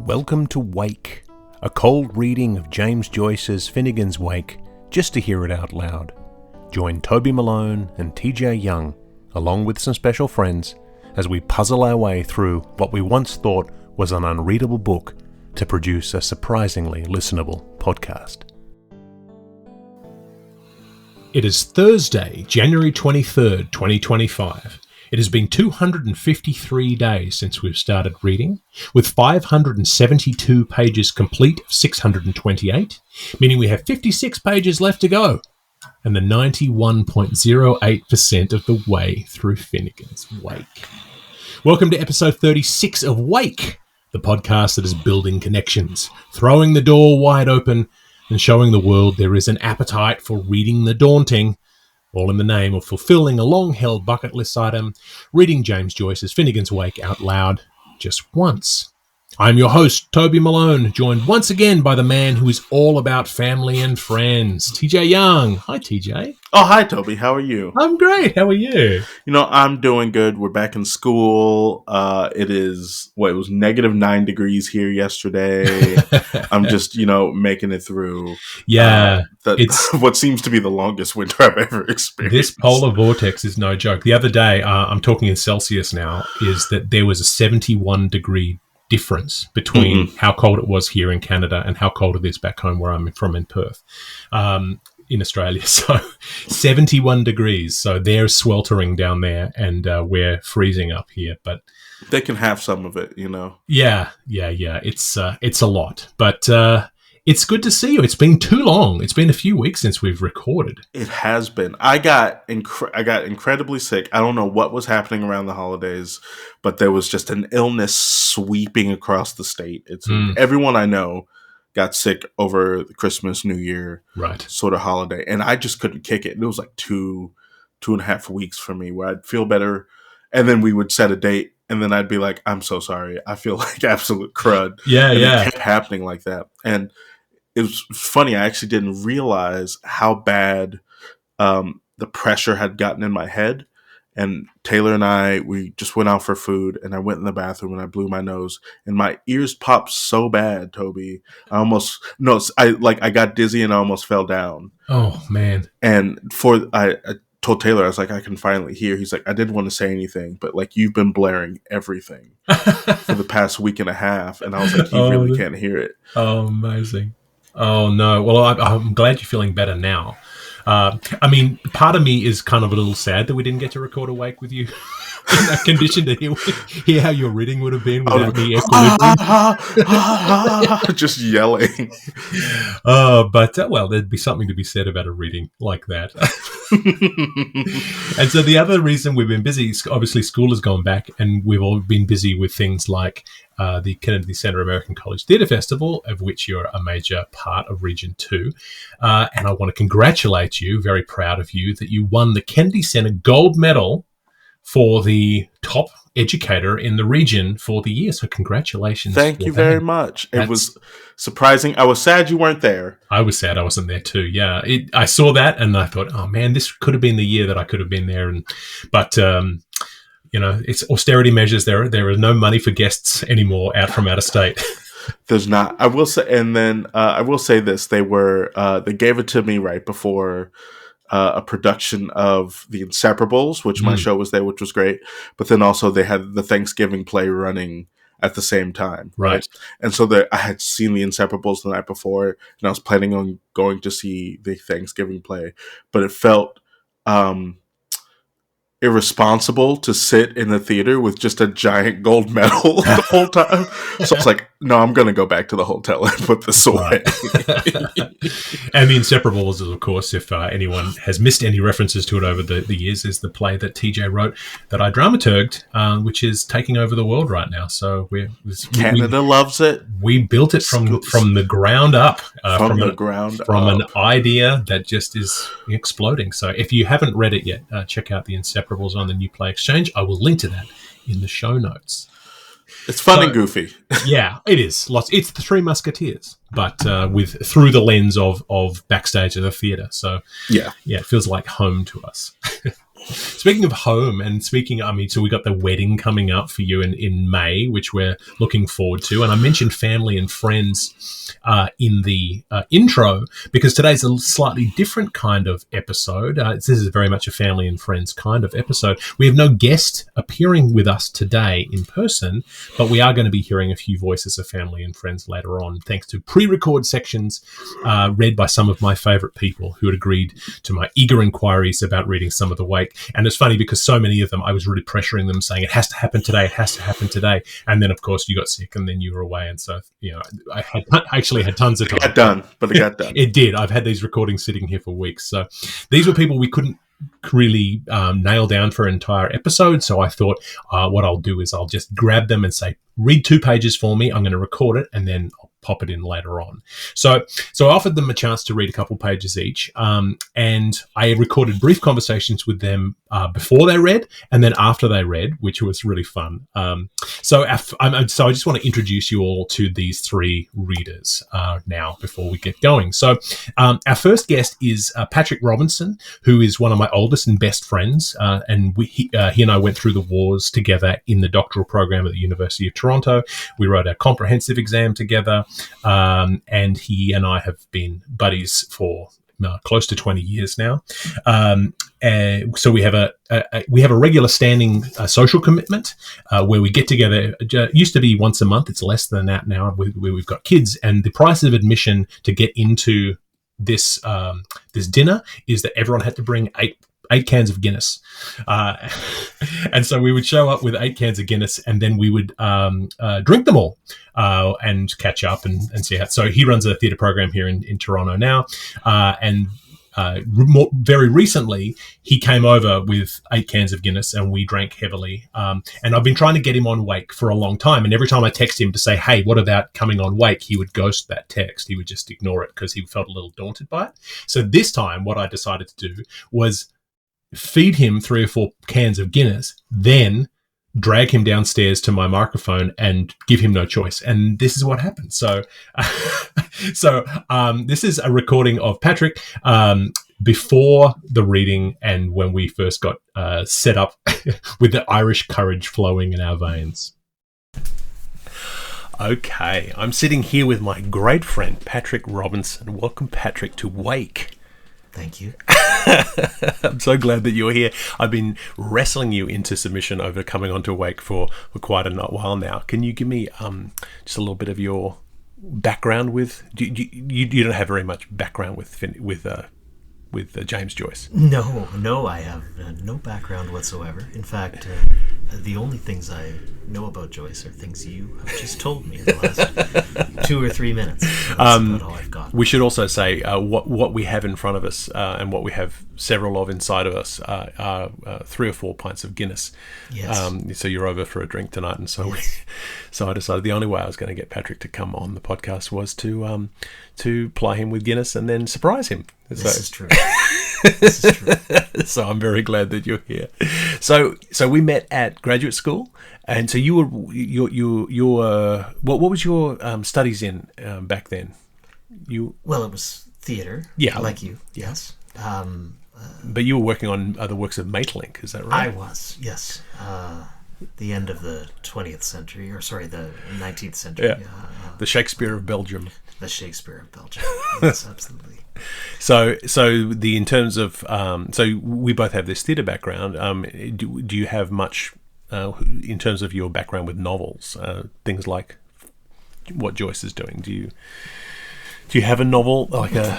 Welcome to Wake, a cold reading of James Joyce's Finnegan's Wake, just to hear it out loud. Join Toby Malone and TJ Young, along with some special friends, as we puzzle our way through what we once thought was an unreadable book to produce a surprisingly listenable podcast. It is Thursday, January 23rd, 2025. It has been 253 days since we've started reading, with 572 pages complete of 628, meaning we have 56 pages left to go, and the 91.08% of the way through Finnegan's Wake. Welcome to episode 36 of Wake, the podcast that is building connections, throwing the door wide open, and showing the world there is an appetite for reading the daunting, all in the name of fulfilling a long-held bucket list item, reading James Joyce's Finnegan's Wake out loud just once. I'm your host, Toby Malone, joined once again by the man who is all about family and friends, TJ Young. Hi, TJ. Oh, hi, Toby. How are you? I'm great. How are you? I'm doing good. We're back in school. It was -9 degrees here yesterday. I'm just, making it through. Yeah. It's what seems to be the longest winter I've ever experienced. This polar vortex is no joke. The other day, I'm talking in Celsius now, is that there was a 71-degree difference between how cold it was here in Canada and how cold it is back home where I'm from in Perth, in Australia. So 71 degrees. So they're sweltering down there and we're freezing up here. But they can have some of it, Yeah. It's a lot. But it's good to see you. It's been too long. It's been a few weeks since we've recorded. It has been. I got incredibly sick. I don't know what was happening around the holidays, but there was just an illness sweeping across the state. Everyone I know got sick over the Christmas, New Year sort of holiday, and I just couldn't kick it. It was like 2.5 weeks for me where I'd feel better, and then we would set a date, and then I'd be like, "I'm so sorry. I feel like absolute crud." And it kept happening like that, and it was funny. I actually didn't realize how bad the pressure had gotten in my head. And Taylor and we just went out for food, and I went in the bathroom and I blew my nose, and my ears popped so bad, Toby. I got dizzy and I almost fell down. Oh man! And I told Taylor, I was like, I can finally hear. He's like, I didn't want to say anything, but like, you've been blaring everything for the past week and a half, and I was like, you really can't hear it. Oh, amazing. Oh, no. Well, I'm glad you're feeling better now. Part of me is kind of a little sad that we didn't get to record a Wake with you in that condition to hear how your reading would have been without me equilibrium. Just yelling. But there'd be something to be said about a reading like that. And so the other reason we've been busy, obviously school has gone back, and we've all been busy with things like the Kennedy Center American College Theatre Festival, of which you're a major part of Region 2. And I want to congratulate you, very proud of you, that you won the Kennedy Center Gold Medal for the top educator in the region for the year. So congratulations. Thank you very much. It was surprising. I was sad you weren't there. I was sad I wasn't there too. Yeah. I saw that and I thought, oh man, this could have been the year that I could have been there. But it's austerity measures. There are no money for guests anymore out from out of state. There's not. I will say, and then I will say this: they gave it to me right before a production of The Inseparables, which my show was there, which was great. But then also they had the Thanksgiving play running at the same time, right? And so I had seen The Inseparables the night before, and I was planning on going to see the Thanksgiving play, but it felt irresponsible to sit in the theater with just a giant gold medal the whole time. So I was like, no, I'm going to go back to the hotel and put this away. And The Inseparables, of course, if anyone has missed any references to it over the years, is the play that TJ wrote that I dramaturged, which is taking over the world right now. So Canada loves it. We built it from the ground up. From an idea that just is exploding. So if you haven't read it yet, check out The Inseparables on the New Play Exchange. I will link to that in the show notes. It's fun and goofy. Yeah, it is. It's the Three Musketeers, but through the lens of backstage at the theatre. So yeah, it feels like home to us. Speaking of home and so we got the wedding coming up for you in May, which we're looking forward to. And I mentioned family and friends in the intro because today's a slightly different kind of episode. This is very much a family and friends kind of episode. We have no guest appearing with us today in person, but we are going to be hearing a few voices of family and friends later on, thanks to pre-record sections read by some of my favourite people who had agreed to my eager inquiries about reading some of the Wake. And it's funny because so many of them, I was really pressuring them, saying it has to happen today, it has to happen today. And then, of course, you got sick and then you were away. And so, I actually had tons of time. It got done, but it got done. It did. I've had these recordings sitting here for weeks. So these were people we couldn't really nail down for an entire episode. So I thought what I'll do is I'll just grab them and say, read 2 pages for me. I'm going to record it and then I'll pop it in later on. So I offered them a chance to read a couple pages each. And I recorded brief conversations with them before they read and then after they read, which was really fun. So I just want to introduce you all to these 3 readers now before we get going. So our first guest is Patrick Robinson, who is one of my oldest and best friends. And he and I went through the wars together in the doctoral program at the University of Toronto. We wrote our comprehensive exam together. And he and I have been buddies for close to 20 years now. So we have a regular standing social commitment where we get together. It used to be once a month. It's less than that now where we've got kids. And the price of admission to get into this dinner is that everyone had to bring 8 cans of Guinness. And so we would show up with 8 cans of Guinness and then we would drink them all and catch up and see how. So he runs a theatre program here in Toronto now. Very recently, he came over with 8 cans of Guinness and we drank heavily. And I've been trying to get him on Wake for a long time. And every time I text him to say, hey, what about coming on Wake? He would ghost that text. He would just ignore it because he felt a little daunted by it. So this time, what I decided to do was feed him 3 or 4 cans of Guinness, then drag him downstairs to my microphone and give him no choice. And this is what happened. So, this is a recording of Patrick before the reading and when we first got set up with the Irish courage flowing in our veins. Okay, I'm sitting here with my great friend, Patrick Robinson. Welcome, Patrick, to Wake. Thank you. I'm so glad that you're here. I've been wrestling you into submission over coming onto Wake for quite a while now. Can you give me just a little bit of your background with? You don't have very much background with James Joyce. No, I have no background whatsoever. In fact, the only things I know about Joyce are things you have just told me in the last 2 or 3 minutes. That's about all I've got. We should also say what we have in front of us and what we have several of inside of us are 3 or 4 pints of Guinness. Yes. So you're over for a drink tonight, and so yes. So I decided the only way I was going to get Patrick to come on the podcast was to ply him with Guinness and then surprise him. This is true. This is true. So I'm very glad that you're here. So we met at graduate school, and so you were what was your studies in back then? Well, it was theatre. Yeah, like you. Yes. But you were working on other works of Maeterlinck, is that right? I was. Yes. The end of the 20th century, or sorry, the 19th century. Yeah. The Shakespeare of Belgium. The Shakespeare of Belgium. Yes, absolutely. So in terms of so we both have this theatre background. Do you have much in terms of your background with novels? Things like what Joyce is doing. Do you have a novel like a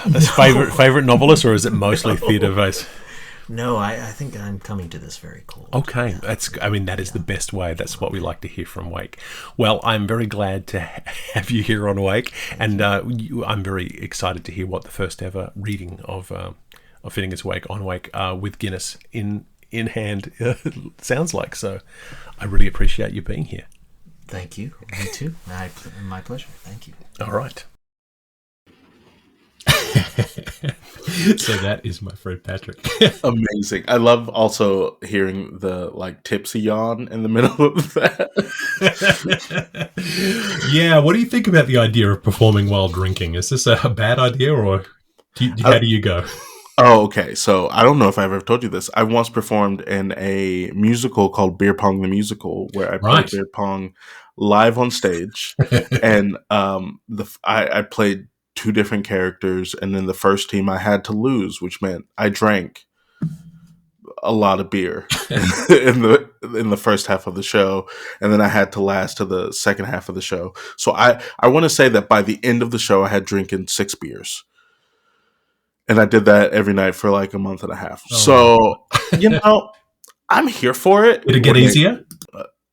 favorite novelist, or is it mostly theatre based? No, I think I'm coming to this very cold. Okay, that is the best way. That's what we like to hear from Wake. Well, I'm very glad to have you here on Wake, and I'm very excited to hear what the first ever reading of Fitting As Wake on Wake with Guinness in hand sounds like. So, I really appreciate you being here. Thank you. Me too. My pleasure. Thank you. All right. So that is my friend Patrick. Amazing. I love also hearing the tipsy yawn in the middle of that. Yeah, what do you think about the idea of performing while drinking? Is this a bad idea, or how do you go? Oh, okay. So I don't know if I've ever told you this. I once performed in a musical called Beer Pong the Musical, where I played Right. beer pong live on stage, and I played two different characters, and in the first team I had to lose, which meant I drank a lot of beer in the first half of the show, and then I had to last to the second half of the show. So I want to say that by the end of the show I had drinking 6 beers. And I did that every night for like a month and a half. Oh, so, I'm here for it. Did it get easier?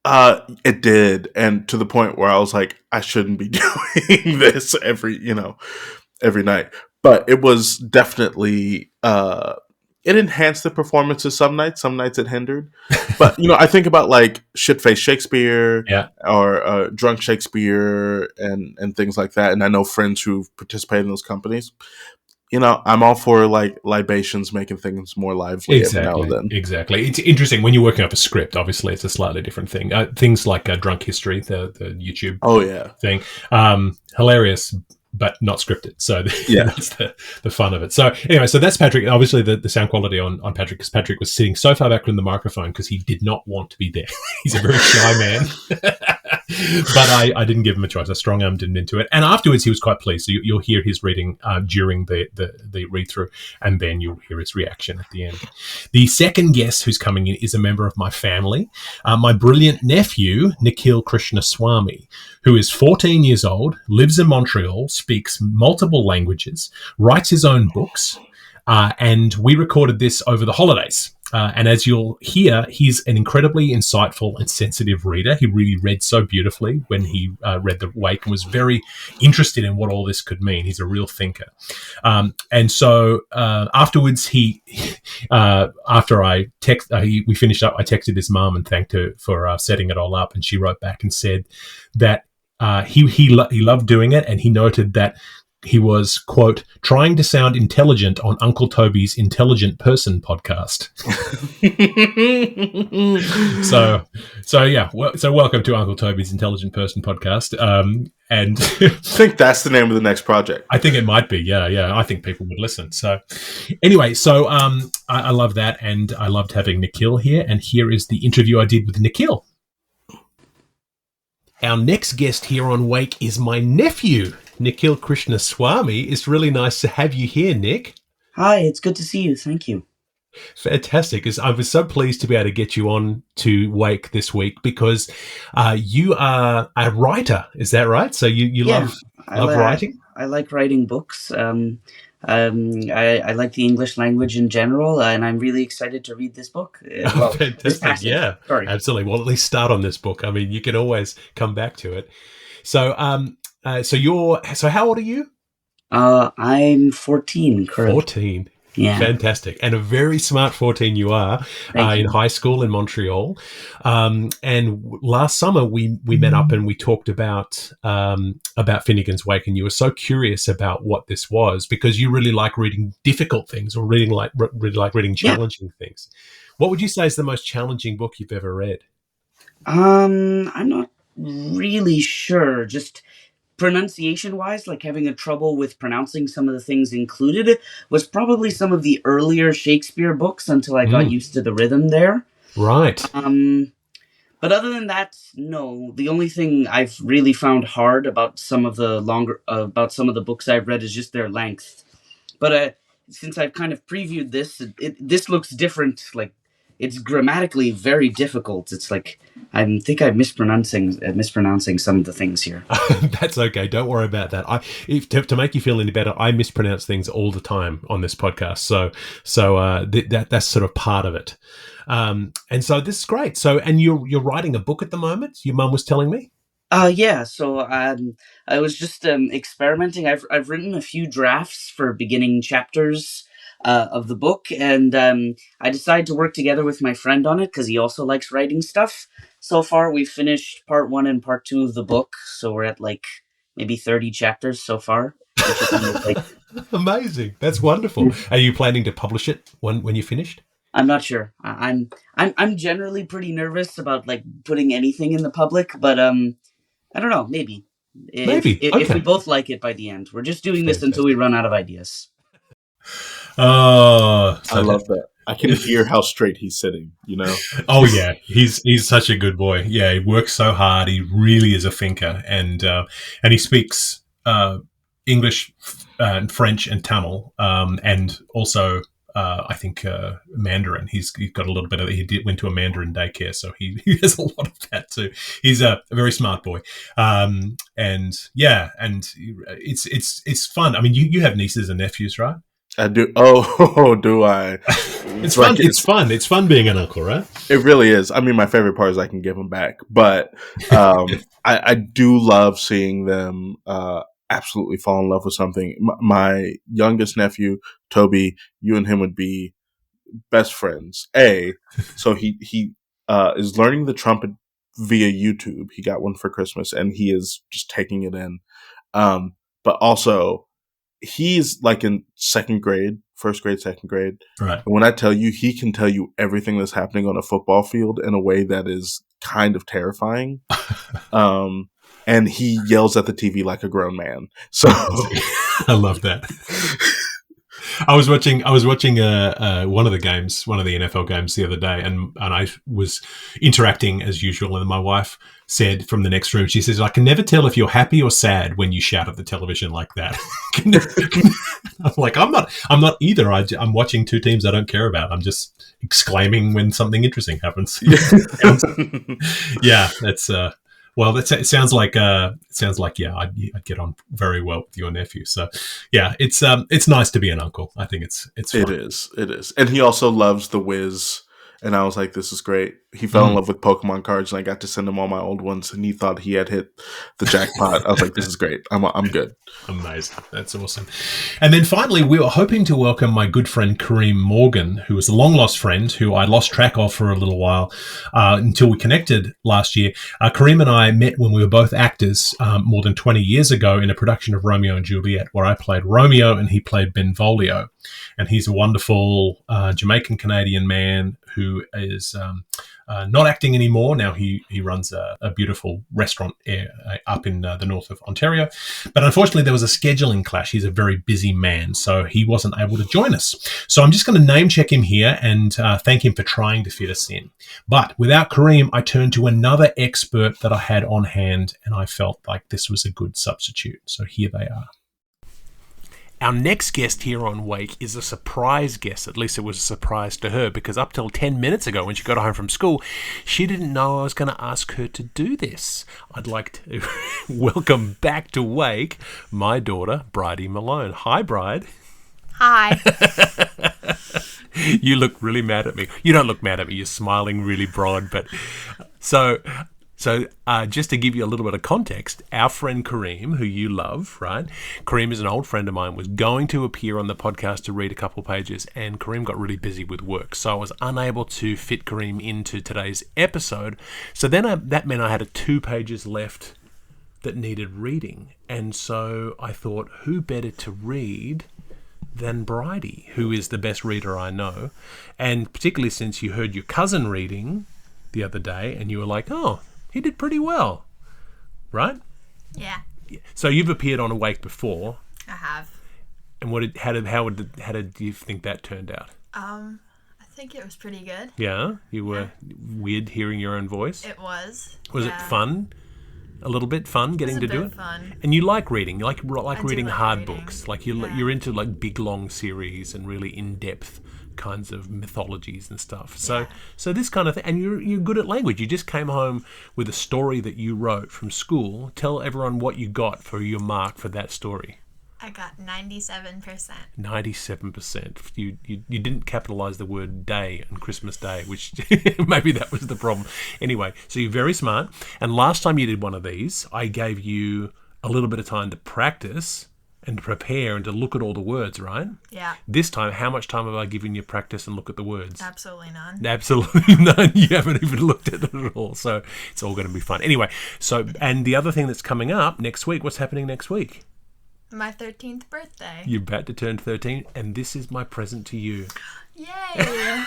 It did. And to the point where I was like, I shouldn't be doing this every night. But it was definitely, it enhanced the performances some nights it hindered. But, I think about like Shit-Faced Shakespeare Yeah. or Drunk Shakespeare and things like that. And I know friends who've participated in those companies. I'm all for like libations, making things more lively every now and then. Exactly. It's interesting when you're working off a script. Obviously, it's a slightly different thing. Things like Drunk History, the YouTube thing, hilarious, but not scripted. So that's the fun of it. So anyway, so that's Patrick. Obviously, the sound quality on Patrick, because Patrick was sitting so far back from the microphone because he did not want to be there. He's a very shy man. But I didn't give him a choice. I strong-armed him into it. And afterwards, he was quite pleased. So you'll hear his reading during the read-through, and then you'll hear his reaction at the end. The second guest who's coming in is a member of my family, my brilliant nephew, Nikhil Krishnaswamy, who is 14 years old, lives in Montreal, speaks multiple languages, writes his own books, and we recorded this over the holidays. And as you'll hear, he's an incredibly insightful and sensitive reader. He really read so beautifully when he read The Wake and was very interested in what all this could mean. He's a real thinker. And so afterwards, after we finished up, I texted his mum and thanked her for setting it all up. And she wrote back and said that he loved doing it, and he noted that he was, quote, trying to sound intelligent on Uncle Toby's Intelligent Person podcast. So welcome to Uncle Toby's Intelligent Person podcast. And I think that's the name of the next project. I think it might be. Yeah. I think people would listen. So anyway, I love that, and I loved having Nikhil here. And here is the interview I did with Nikhil. Our next guest here on Wake is my nephew, Nikhil Krishnaswamy. It's really nice to have you here, Nick. Hi, it's good to see you. Thank you. Fantastic. I was so pleased to be able to get you on to Wake this week because you are a writer. Is that right? So you love writing? I like writing books. I like the English language in general, and I'm really excited to read this book. Fantastic. Yeah, sorry. Absolutely. Well, at least start on this book. I mean, you can always come back to it. So, so how old are you? I'm 14 currently. 14. Yeah. Fantastic. And a very smart 14 you are in high school in Montreal. And last summer we met up and we talked about Finnegan's Wake, and you were so curious about what this was because you really like reading difficult things or really like reading challenging things. What would you say is the most challenging book you've ever read? I'm not really sure. Just pronunciation-wise, like having a trouble with pronouncing some of the things included was probably some of the earlier Shakespeare books until I got used to the rhythm there. Right. But other than that, no. The only thing I've really found hard about some of the books I've read is just their length. But since I've kind of previewed this, this looks different. Like, it's grammatically very difficult. It's like I think I'm mispronouncing some of the things here. That's okay. Don't worry about that. To make you feel any better, I mispronounce things all the time on this podcast. So that's sort of part of it. And so this is great. So, and you're writing a book at the moment. Your mum was telling me. Yeah. So I was just experimenting. I've written a few drafts for beginning chapters of the book, and I decided to work together with my friend on it because he also likes writing stuff. So far, we've finished part 1 and part 2 of the book, so we're at like maybe 30 chapters so far. Amazing! That's wonderful. Are you planning to publish it when you're finished? I'm not sure. I'm generally pretty nervous about like putting anything in the public, but I don't know. Maybe if we both like it by the end. We're just doing this until we run out of ideas. Oh, I love that. I can hear how straight he's sitting, you know? Oh yeah, he's such a good boy. Yeah, he works so hard. He really is a thinker, and he speaks English, French, and Tamil, and also I think Mandarin. He's got a little bit of. Went to a Mandarin daycare, so he has a lot of that too. He's a very smart boy, and it's fun. I mean, you have nieces and nephews, right? I do. Oh, do I? It's fun. It's fun. It's fun being an uncle, right? It really is. I mean, my favorite part is I can give them back, but I do love seeing them absolutely fall in love with something. My youngest nephew, Toby, you and him would be best friends. So he is learning the trumpet via YouTube. He got one for Christmas, and he is just taking it in. But also, he's like in second grade. Right. And when I tell you, he can tell you everything that's happening on a football field in a way that is kind of terrifying. And he yells at the TV like a grown man. So I love that. I was watching one of the NFL games the other day, and I was interacting as usual. And my wife said from the next room, she says, "I can never tell if you're happy or sad when you shout at the television like that." I'm like, I'm not either. I'm watching two teams I don't care about. I'm just exclaiming when something interesting happens. Yeah, that's. Well, it sounds like I'd get on very well with your nephew. So, yeah, it's nice to be an uncle. I think it's fun. It is, and he also loves The Wiz. And I was like, this is great. He fell in love with Pokemon cards, and I got to send him all my old ones, and he thought he had hit the jackpot. I was like, this is great. I'm good. Amazing. That's awesome. And then finally, we were hoping to welcome my good friend Kareem Morgan, who was a long-lost friend who I lost track of for a little while until we connected last year. Kareem and I met when we were both actors more than 20 years ago in a production of Romeo and Juliet, where I played Romeo and he played Benvolio. And he's a wonderful Jamaican-Canadian man who is not acting anymore. Now he runs a beautiful restaurant up in the north of Ontario. But unfortunately, there was a scheduling clash. He's a very busy man, so he wasn't able to join us. So I'm just going to name check him here and thank him for trying to fit us in. But without Kareem, I turned to another expert that I had on hand, and I felt like this was a good substitute. So here they are. Our next guest here on Wake is a surprise guest. At least it was a surprise to her, because up till 10 minutes ago when she got home from school, she didn't know I was going to ask her to do this. I'd like to welcome back to Wake my daughter, Bridie Malone. Hi, Bride. Hi. You look really mad at me. You don't look mad at me. You're smiling really broad. But So just to give you a little bit of context, our friend Kareem, who you love, right? Kareem is an old friend of mine, was going to appear on the podcast to read a couple pages, and Kareem got really busy with work. So I was unable to fit Kareem into today's episode. So then that meant I had 2 pages left that needed reading. And so I thought, who better to read than Bridie, who is the best reader I know. And particularly since you heard your cousin reading the other day, and you were like, oh, he did pretty well, right? Yeah. So you've appeared on Awake before. I have. And how did you think that turned out? I think it was pretty good. Yeah, you were weird hearing your own voice. It was. Was it fun? A little bit fun getting to do it. Fun. And you like reading. You like reading hard reading. books. Like you're into like big long series and really in depth kinds of mythologies and stuff. So this kind of thing, and you're good at language. You just came home with a story that you wrote from school. Tell everyone what you got for your mark for that story. I got 97%. 97%. You didn't capitalize the word day on Christmas Day, which maybe that was the problem. Anyway, so you're very smart. And last time you did one of these, I gave you a little bit of time to practice and to prepare and to look at all the words, right? Yeah. This time, how much time have I given you to practice and look at the words? Absolutely none. Absolutely none. You haven't even looked at it at all. So it's all going to be fun. Anyway, and the other thing that's coming up next week, what's happening next week? My 13th birthday. You're about to turn 13, and this is my present to you. Yay!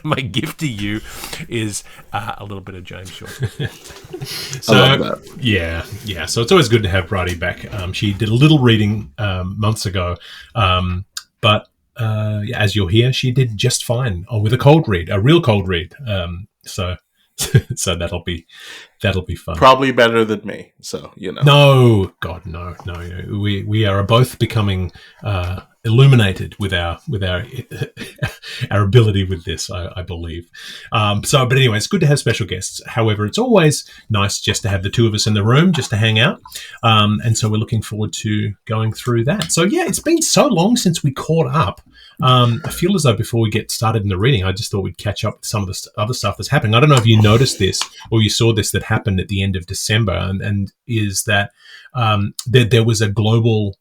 My gift to you is a little bit of James Short. I love that. Yeah. So it's always good to have Bridie back. She did a little reading months ago, but as you'll hear, she did just fine with a cold read, a real cold read. So that'll be fun. Probably better than me. So No, God, no. We are both becoming illuminated with our our ability with this, I believe. But anyway, it's good to have special guests. However, it's always nice just to have the two of us in the room, just to hang out. And so we're looking forward to going through that. So yeah, it's been so long since we caught up. I feel as though before we get started in the reading, I just thought we'd catch up with some of the other stuff that's happening. I don't know if you noticed this or you saw this that happened at the end of December, and is that there was a global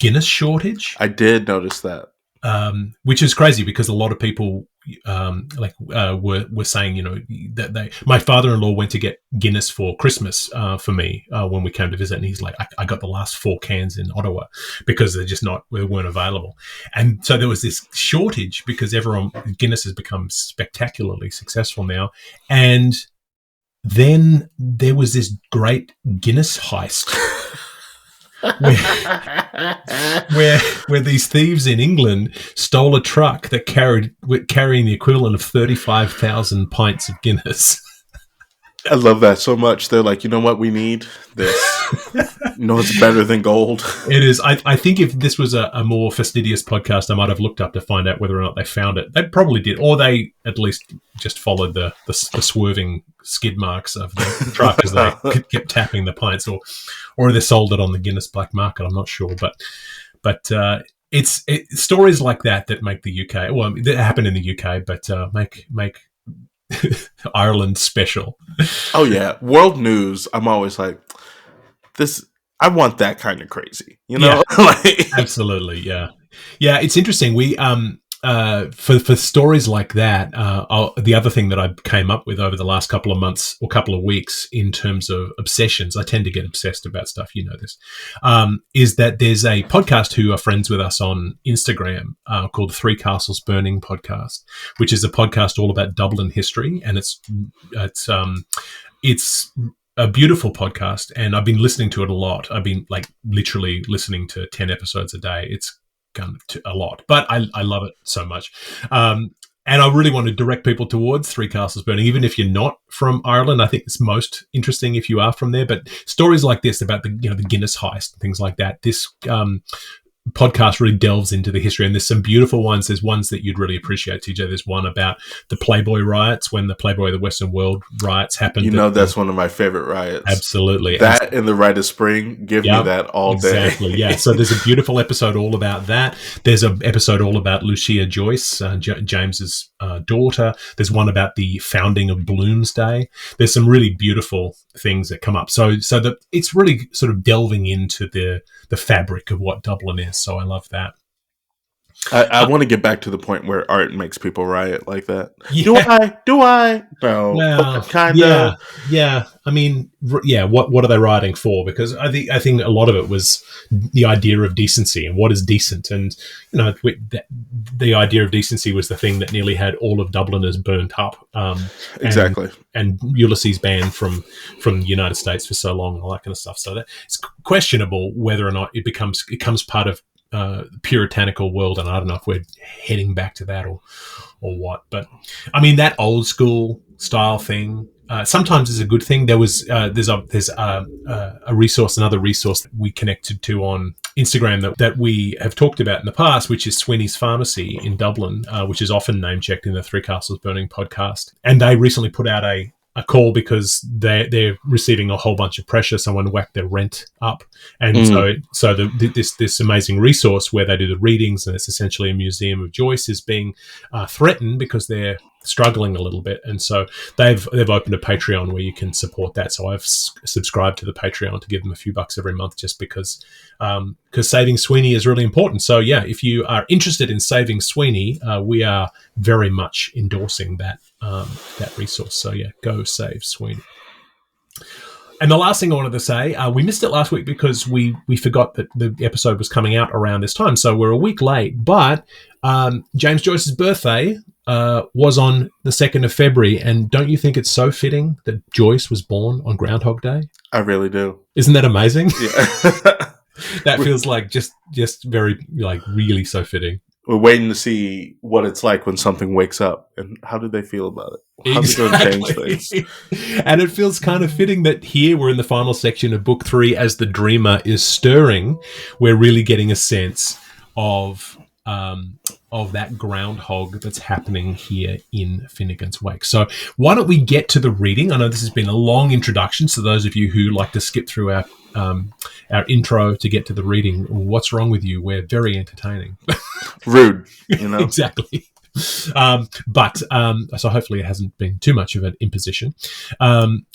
Guinness shortage. I did notice that. Which is crazy because a lot of people were saying, that my father-in-law went to get Guinness for Christmas for me when we came to visit, and he's like, I got the last 4 cans in Ottawa because they weren't available. And so there was this shortage because Guinness has become spectacularly successful now. And then there was this great Guinness heist. where these thieves in England stole a truck that carrying the equivalent of 35,000 pints of Guinness. I love that so much. They're like, you know what? We need this. It's better than gold. It is. I think if this was a more fastidious podcast, I might have looked up to find out whether or not they found it. They probably did, or they at least just followed the swerving skid marks of the truck as they kept tapping the pints, or they sold it on the Guinness black market. I'm not sure, but it's stories like that make the UK. Well, that happen in the UK, but make Ireland special. Oh yeah, world news. I'm always like, this. I want that kind of crazy, Yeah, absolutely. Yeah. It's interesting. We for stories like that. The other thing that I came up with over the last couple of months or couple of weeks in terms of obsessions, I tend to get obsessed about stuff. You know this, is that there's a podcast who are friends with us on Instagram called the Three Castles Burning podcast, which is a podcast all about Dublin history, and it's a beautiful podcast, and I've been listening to it a lot. I've been literally listening to 10 episodes a day. It's gone to a lot, but I love it so much. And I really want to direct people towards Three Castles Burning, even if you're not from Ireland. I think it's most interesting if you are from there. But stories like this about the Guinness heist and things like that, this podcast really delves into the history, and there's some beautiful ones. There's ones that you'd really appreciate, TJ. There's one about the Playboy riots, when the Playboy of the Western World riots happened. That's one of my favorite riots. Absolutely. That and the Rite of Spring, give me that all day. Exactly, yeah. So there's a beautiful episode all about that. There's an episode all about Lucia Joyce, James's daughter. There's one about the founding of Bloomsday. There's some really beautiful things that come up. So that it's really sort of delving into the fabric of what Dublin is. So I love that. I want to get back to the point where art makes people riot like that. Yeah. Do I? No. Well, kind of. Yeah. I mean, what are they rioting for? Because I think a lot of it was the idea of decency and what is decent. And, the idea of decency was the thing that nearly had all of Dubliners burnt up. Exactly. And Ulysses banned from the United States for so long and all that kind of stuff. So that it's questionable whether or not it becomes part of puritanical world, and I don't know if we're heading back to that or what. But I mean, that old school style thing sometimes is a good thing. There's another resource that we connected to on Instagram that we have talked about in the past, which is Sweeney's Pharmacy in Dublin, which is often name checked in the Three Castles Burning podcast. And they recently put out a call because they're receiving a whole bunch of pressure. Someone whacked their rent up, and so this amazing resource where they do the readings, and it's essentially a museum of Joyce, is being threatened because they're struggling a little bit, and so they've opened a Patreon where you can support that. So I've subscribed to the Patreon to give them a few bucks every month, just because saving Sweeney is really important. So yeah, if you are interested in saving Sweeney, we are very much endorsing that resource. So yeah, go save Sweeney. And the last thing I wanted to say, we missed it last week because we forgot that the episode was coming out around this time, so we're a week late. But James Joyce's birthday was on the 2nd of February, and don't you think it's so fitting that Joyce was born on Groundhog Day? I really do. Isn't that amazing? Yeah. That feels like just very, really so fitting. we're waiting to see what it's like when something wakes up, and how do they feel about it? How's it going to change things? And it feels kind of fitting that here we're in the final section of book 3 as the dreamer is stirring. We're really getting a sense of that groundhog that's happening here in Finnegan's Wake. So why don't we get to the reading? I know this has been a long introduction, so those of you who like to skip through our intro to get to the reading, what's wrong with you? We're very entertaining. Rude, you know? Exactly. But so hopefully it hasn't been too much of an imposition.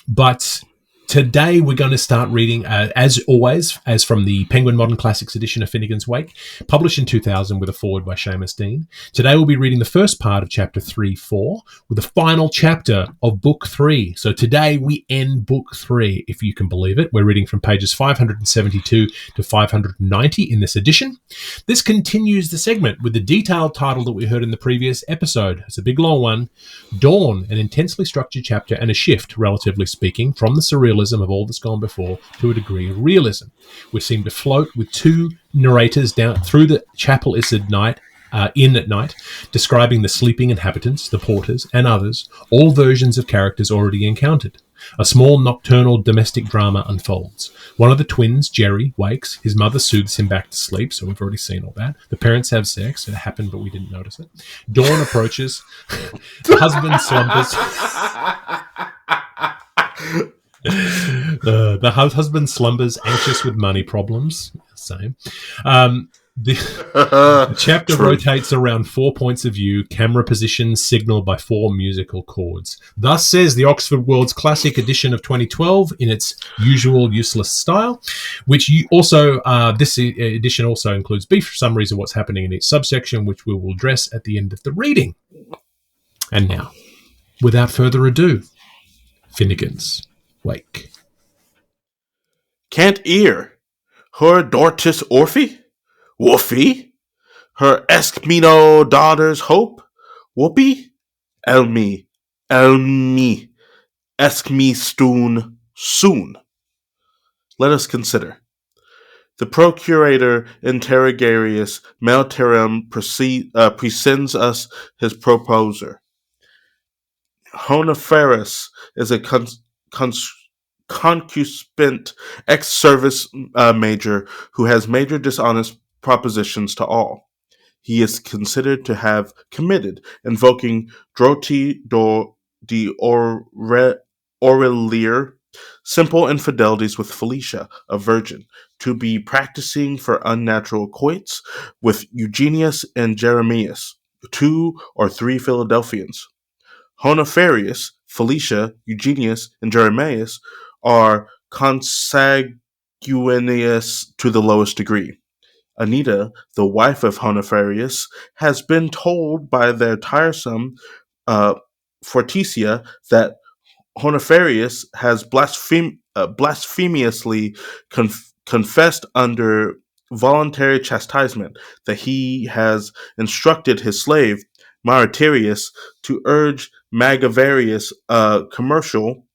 But today we're going to start reading, as always, as from the Penguin Modern Classics edition of Finnegan's Wake, published in 2000 with a foreword by Seamus Dean. Today we'll be reading the first part of chapter 3-4 with the final chapter of book 3. So today we end book 3, if you can believe it. We're reading from pages 572 to 590 in this edition. This continues the segment with the detailed title that we heard in the previous episode. It's a big long one. Dawn, an intensely structured chapter and a shift, relatively speaking, from the surrealism of all that's gone before to a degree of realism. We seem to float with two narrators down through the chapel-ised night, inn at night, describing the sleeping inhabitants, the porters, and others, all versions of characters already encountered. A small nocturnal domestic drama unfolds. One of the twins, Jerry, wakes. His mother soothes him back to sleep, so we've already seen all that. The parents have sex. It happened, but we didn't notice it. Dawn approaches. The husband slumbers. The husband slumbers, anxious with money problems. Same. The chapter rotates around 4 points of view, camera positions signaled by 4 musical chords. Thus says the Oxford World's Classic edition of 2012 in its usual useless style, which this edition also includes brief summaries of what's happening in each subsection, which we will address at the end of the reading. And now, without further ado, Finnegan's Wake. Can't ear her Dortis Orphy? Woofy? Her Eskmino daughter's hope? Whoopee? Elmi, Eskmi stoon soon. Let us consider. The procurator interrogarius Melterum presents us his proposer. Honoferus is a concuspent ex-service major who has major dishonest propositions to all. He is considered to have committed, invoking droti de Aurelier, simple infidelities with Felicia, a virgin, to be practicing for unnatural coits with Eugenius and Jeremias, 2 or 3 Philadelphians. Honopharius, Felicia, Eugenius, and Jeremias are consanguineous to the lowest degree. Anita, the wife of Honopharius, has been told by their tiresome Forticia that Honopharius has blasphemously confessed under voluntary chastisement that he has instructed his slave Maritarius to urge Magavarius, a commercial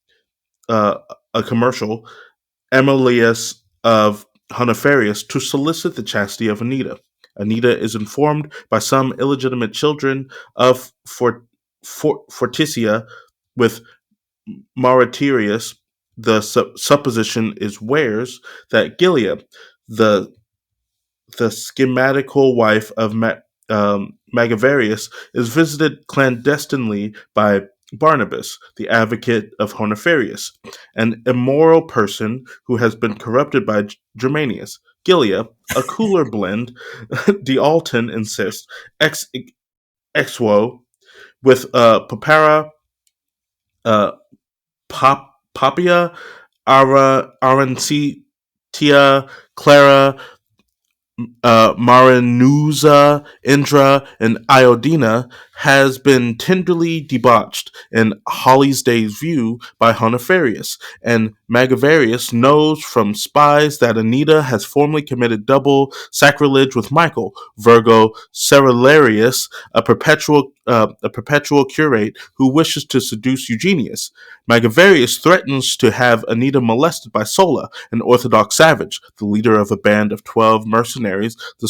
Emilius of Honopharius, to solicit the chastity of Anita. Anita is informed by some illegitimate children of Forticia with Maritarius. The supposition is Wares that Gilead, the schematical wife of Magavarius, is visited clandestinely by Barnabas, the advocate of Honopharius, an immoral person who has been corrupted by Germanius. Gilead, a cooler blend, D'Alton insists, exwo, with Papara, Papia, Arancitia, Clara, Marinuza, Indra, and Iodina, has been tenderly debauched in Holly's Day's view by Honopharius, and Magavarius knows from spies that Anita has formerly committed double sacrilege with Michael, Virgo Cerularius, a perpetual curate who wishes to seduce Eugenius. Magavarius threatens to have Anita molested by Sola, an Orthodox savage, the leader of a band of 12 mercenaries, the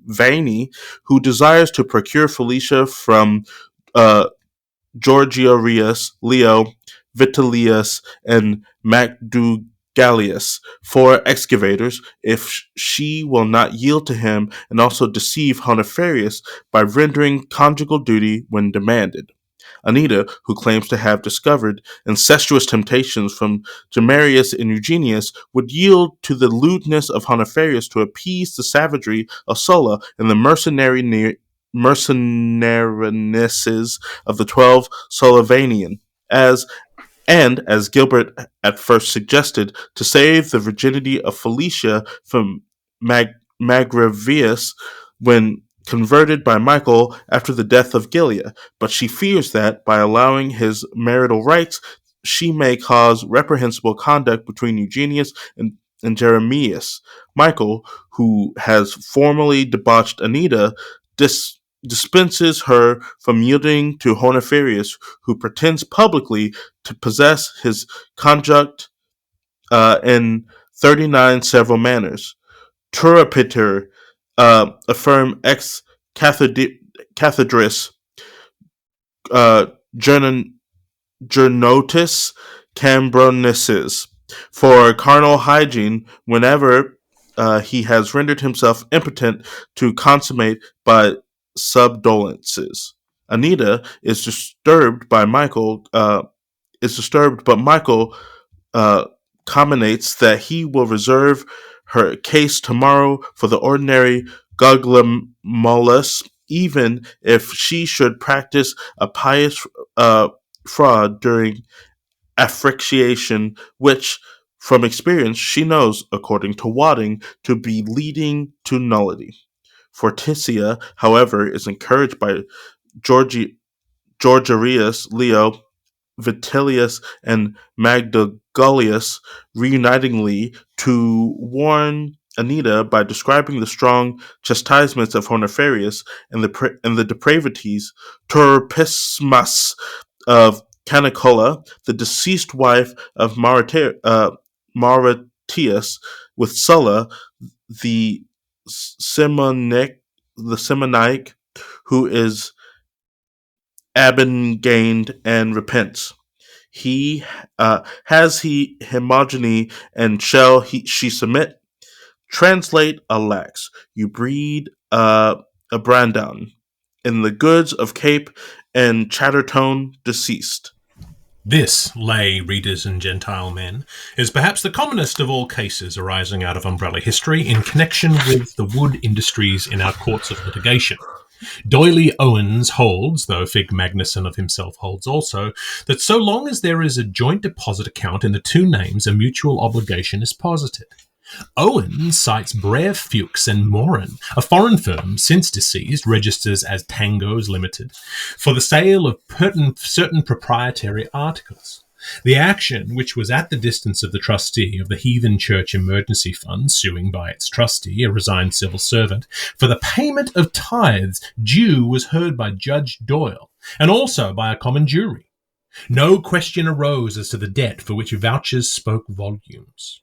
Summaries, who desires to procure Felicia from Georgiarius, Leo, Vitellius, and Magdugalius, 4 excavators, if she will not yield to him, and also deceive Honoriferus by rendering conjugal duty when demanded. Anita, who claims to have discovered incestuous temptations from Gemarius and Eugenius, would yield to the lewdness of Honoriferus to appease the savagery of Sulla and the mercenarinesses of the 12 Sulavanian, as Gilbert at first suggested, to save the virginity of Felicia from Magravius when converted by Michael after the death of Gilia, but she fears that, by allowing his marital rights, she may cause reprehensible conduct between Eugenius and Jeremias. Michael, who has formally debauched Anita, dispenses her from yielding to Honoriferus, who pretends publicly to possess his conjunct in 39 several manners. Turapiter affirm ex cathedris Gernotis Cambronesis for carnal hygiene whenever he has rendered himself impotent to consummate by subdolences. Anita is disturbed, but Michael commentates that he will reserve her case tomorrow for the ordinary Guglamolus, even if she should practice a pious fraud during affriction, which, from experience, she knows, according to Wadding, to be leading to nullity. Forticia, however, is encouraged by Georgiarius, Leo, Vitellius, and Magdugalius reunitingly to warn Anita by describing the strong chastisements of Honoriferus and the depravities turpismus of Canicola, the deceased wife of Mauritius, with Sulla, the Simonic, who is abnegated and repents. He homogeny, and shall she submit? Translate, alax, you breed a Brandon in the goods of Cape and Chattertone deceased. This, lay readers and Gentile men, is perhaps the commonest of all cases arising out of umbrella history in connection with the wood industries in our courts of litigation. Doyley Owens holds, though Fig Magnuson of himself holds also, that so long as there is a joint deposit account in the two names, a mutual obligation is posited. Owens cites Brer Fuchs and Morin, a foreign firm, since deceased, registers as Tangos Limited, for the sale of certain proprietary articles. The action, which was at the distance of the trustee of the Heathen Church Emergency Fund, suing by its trustee, a resigned civil servant, for the payment of tithes due, was heard by Judge Doyle, and also by a common jury. No question arose as to the debt, for which vouchers spoke volumes.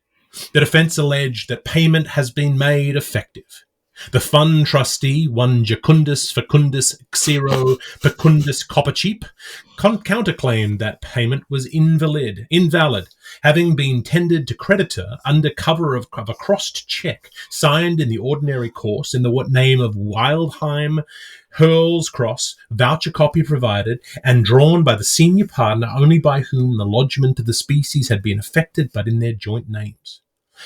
The defence alleged that payment has been made effective. The fund trustee, one Jacundus Facundus Xero Pecundus Coppercheap, counterclaimed that payment was invalid, having been tendered to creditor under cover of a crossed cheque signed in the ordinary course in the name of Wildheim, Hurl's Cross, voucher copy provided, and drawn by the senior partner only by whom the lodgment of the species had been effected but in their joint names.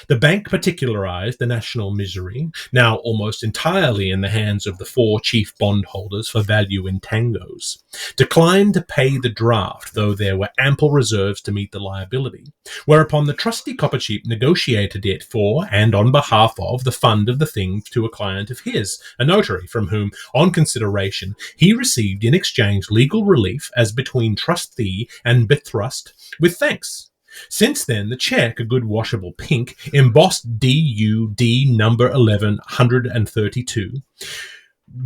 The bank particularized the national misery, now almost entirely in the hands of the four chief bondholders for value in tangos, declined to pay the draft, though there were ample reserves to meet the liability, whereupon the trustee Coppercheap negotiated it for and on behalf of the fund of the thing to a client of his, a notary, from whom, on consideration, he received in exchange legal relief as between trustee and bethrust, with thanks. Since then, the cheque, a good washable pink, embossed DUD number 1132,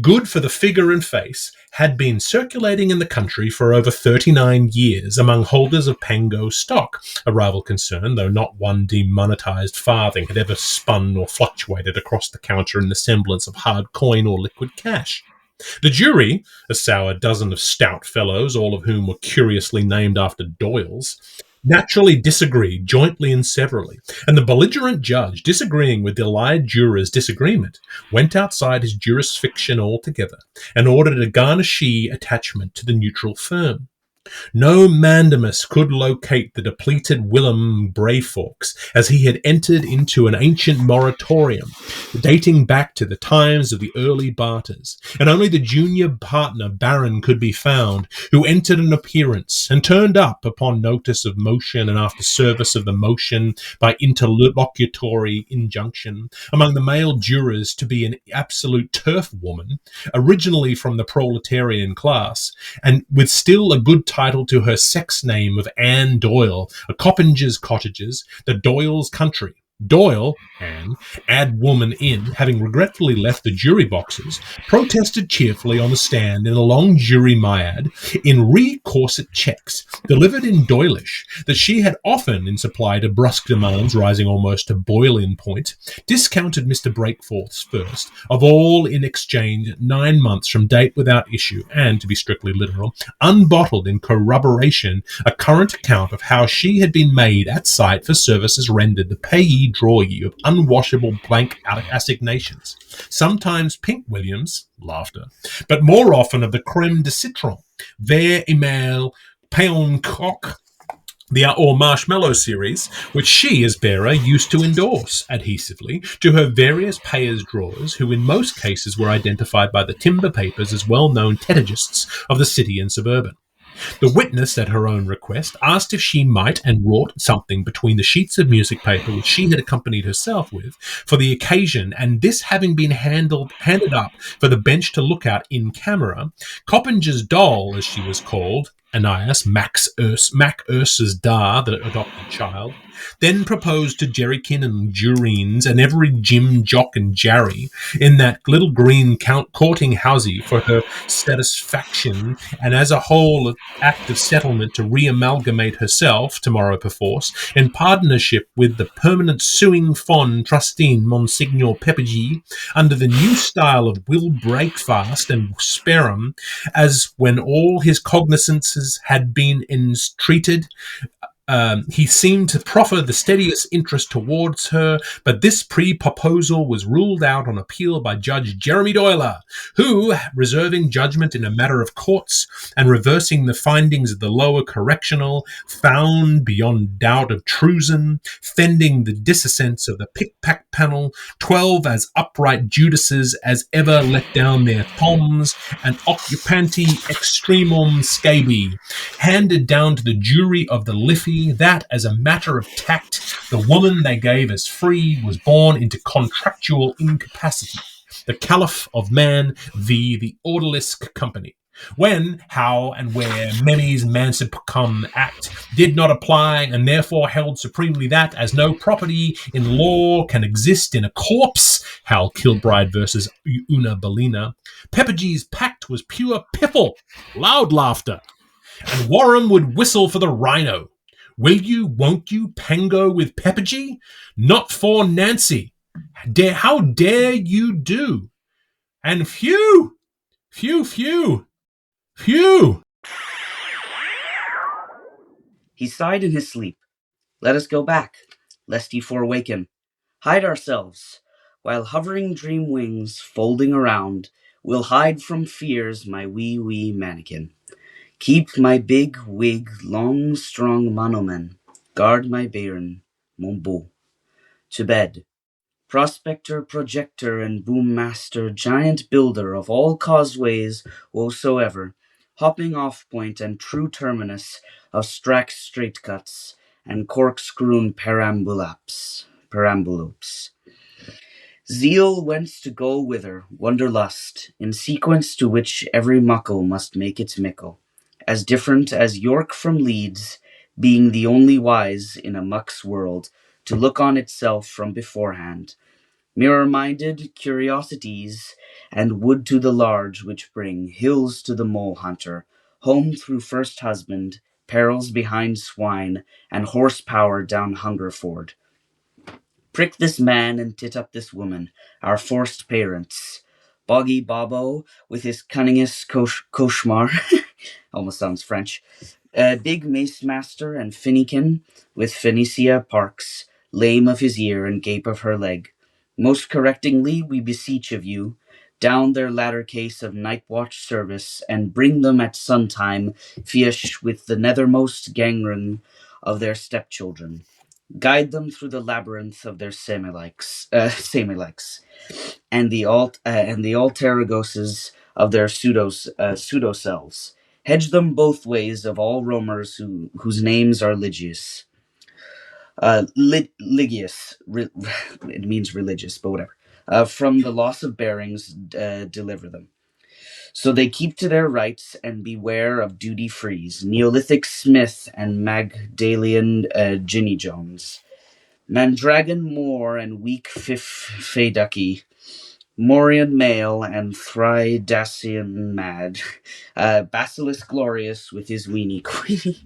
good for the figure and face, had been circulating in the country for over 39 years among holders of Pango stock, a rival concern, though not one demonetised farthing had ever spun or fluctuated across the counter in the semblance of hard coin or liquid cash. The jury, a sour dozen of stout fellows, all of whom were curiously named after Doyles, naturally disagreed jointly and severally, and the belligerent judge, disagreeing with the allied jurors' disagreement, went outside his jurisdiction altogether and ordered a garnishee attachment to the neutral firm. No mandamus could locate the depleted Willem Brayforks, as he had entered into an ancient moratorium dating back to the times of the early barters, and only the junior partner Baron could be found, who entered an appearance and turned up upon notice of motion and after service of the motion by interlocutory injunction among the male jurors to be an absolute turf woman, originally from the proletarian class, and with still a good title to her sex name of Anne Doyle, a Coppinger's Cottages, the Doyle's country. Doyle, Anne, add woman in, having regretfully left the jury boxes, protested cheerfully on the stand in a long jury myad in re-corset checks, delivered in Doylish, that she had often, in supply to brusque demands rising almost to boiling point, discounted Mr. Breakforth's first, of all in exchange 9 months from date without issue, and, to be strictly literal, unbottled in corroboration a current account of how she had been made at sight for services rendered the payee draw ye of unwashable blank assignations, sometimes Pink Williams, laughter, but more often of the creme de citron, vert email, pain coq, or marshmallow series, which she, as bearer, used to endorse adhesively to her various payers' drawers, who in most cases were identified by the timber papers as well-known tetagists of the city and suburban. The witness, at her own request, asked if she might, and wrought something between the sheets of music paper which she had accompanied herself with for the occasion, and this having been handed up for the bench to look at in camera, Coppinger's doll, as she was called, Ananias, Mac Ursa's Dar, the adopted child, then proposed to Jerrykin and Jurines and every Jim, Jock and Jarry in that little green courting housie for her satisfaction, and as a whole act of settlement to re-amalgamate herself, tomorrow perforce, in partnership with the permanent suing fond trustee Monsignor Peppergy, under the new style of Will Breakfast and Sperrum, as when all his cognizances had been entreated, he seemed to proffer the steadiest interest towards her, but this pre-proposal was ruled out on appeal by Judge Jeremy Doyler, who, reserving judgment in a matter of courts and reversing the findings of the lower correctional, found beyond doubt of treason, fending the dissentents of the pick-pack panel, 12 as upright Judases as ever let down their thumbs, and occupanti extremum scabi, handed down to the jury of the Liffey that, as a matter of tact, the woman they gave as free was born into contractual incapacity, the Caliph of Man v. the Odalisque Company. When, how, and where Memmi's Mansipcum Act did not apply, and therefore held supremely that, as no property in law can exist in a corpse, Hal Kilbride versus Una Bellina, Peppergy's pact was pure piffle, loud laughter, and Warham would whistle for the rhino. Will you, won't you, Pango with Peppergy? Not for Nancy. How dare you do? And phew, phew, phew, phew. He sighed in his sleep. Let us go back, lest ye forewaken. Hide ourselves, while hovering dream wings, folding around, will hide from fears my wee mannequin. Keep my big wig, long, strong monomen. Guard my bairn, mon beau. To bed. Prospector, projector, and boom master, giant builder of all causeways whatsoever, hopping off point and true terminus of strack straight cuts and corkscrewn perambulopes. Zeal whence to go whither, wonderlust, in sequence to which every muckle must make its mickle, as different as York from Leeds, being the only wise in a muck's world, to look on itself from beforehand, Mirror-minded curiosities, and wood to the large which bring hills to the mole hunter, home through first husband, perils behind swine, and horsepower down Hungerford. Prick this man and tit up this woman, our forced parents. Boggy Bobbo, with his cunningest cauchemar, almost sounds French. Big Mace Master and Finnegan, with Phoenicia Parks, lame of his ear and gape of her leg. Most correctingly, we beseech of you, down their ladder case of night watch service, and bring them at suntime, fiesh with the nethermost gangrene of their stepchildren. Guide them through the labyrinth of their semilikes, and the alteragoses of their pseudo selves. Hedge them both ways of all roamers whose names are Ligius. Ligius, it means religious, but whatever. From the loss of bearings, deliver them. So they keep to their rights and beware of duty frees, Neolithic Smith and Magdalian Ginny Jones. Mandragon Moor and weak Faducky, Morian Male and Thridacian Mad, Basilisk Glorious with his weenie queenie,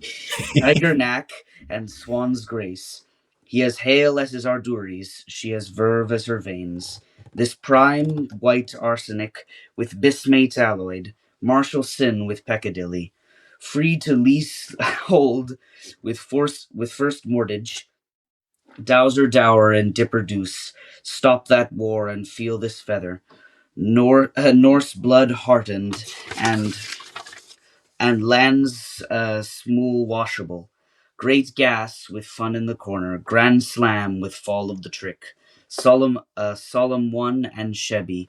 Tiger Knack and Swan's Grace. He has hail as his arduries, she has verve as her veins. This prime white arsenic with bismate alloyed, martial sin with peccadilly, free to lease hold with first mortgage, Dowser Dower and Dipper Deuce, stop that war and feel this feather. Norse blood heartened and lands smool washable. Great gas with fun in the corner. Grand slam with fall of the trick. Solemn one and Chevy.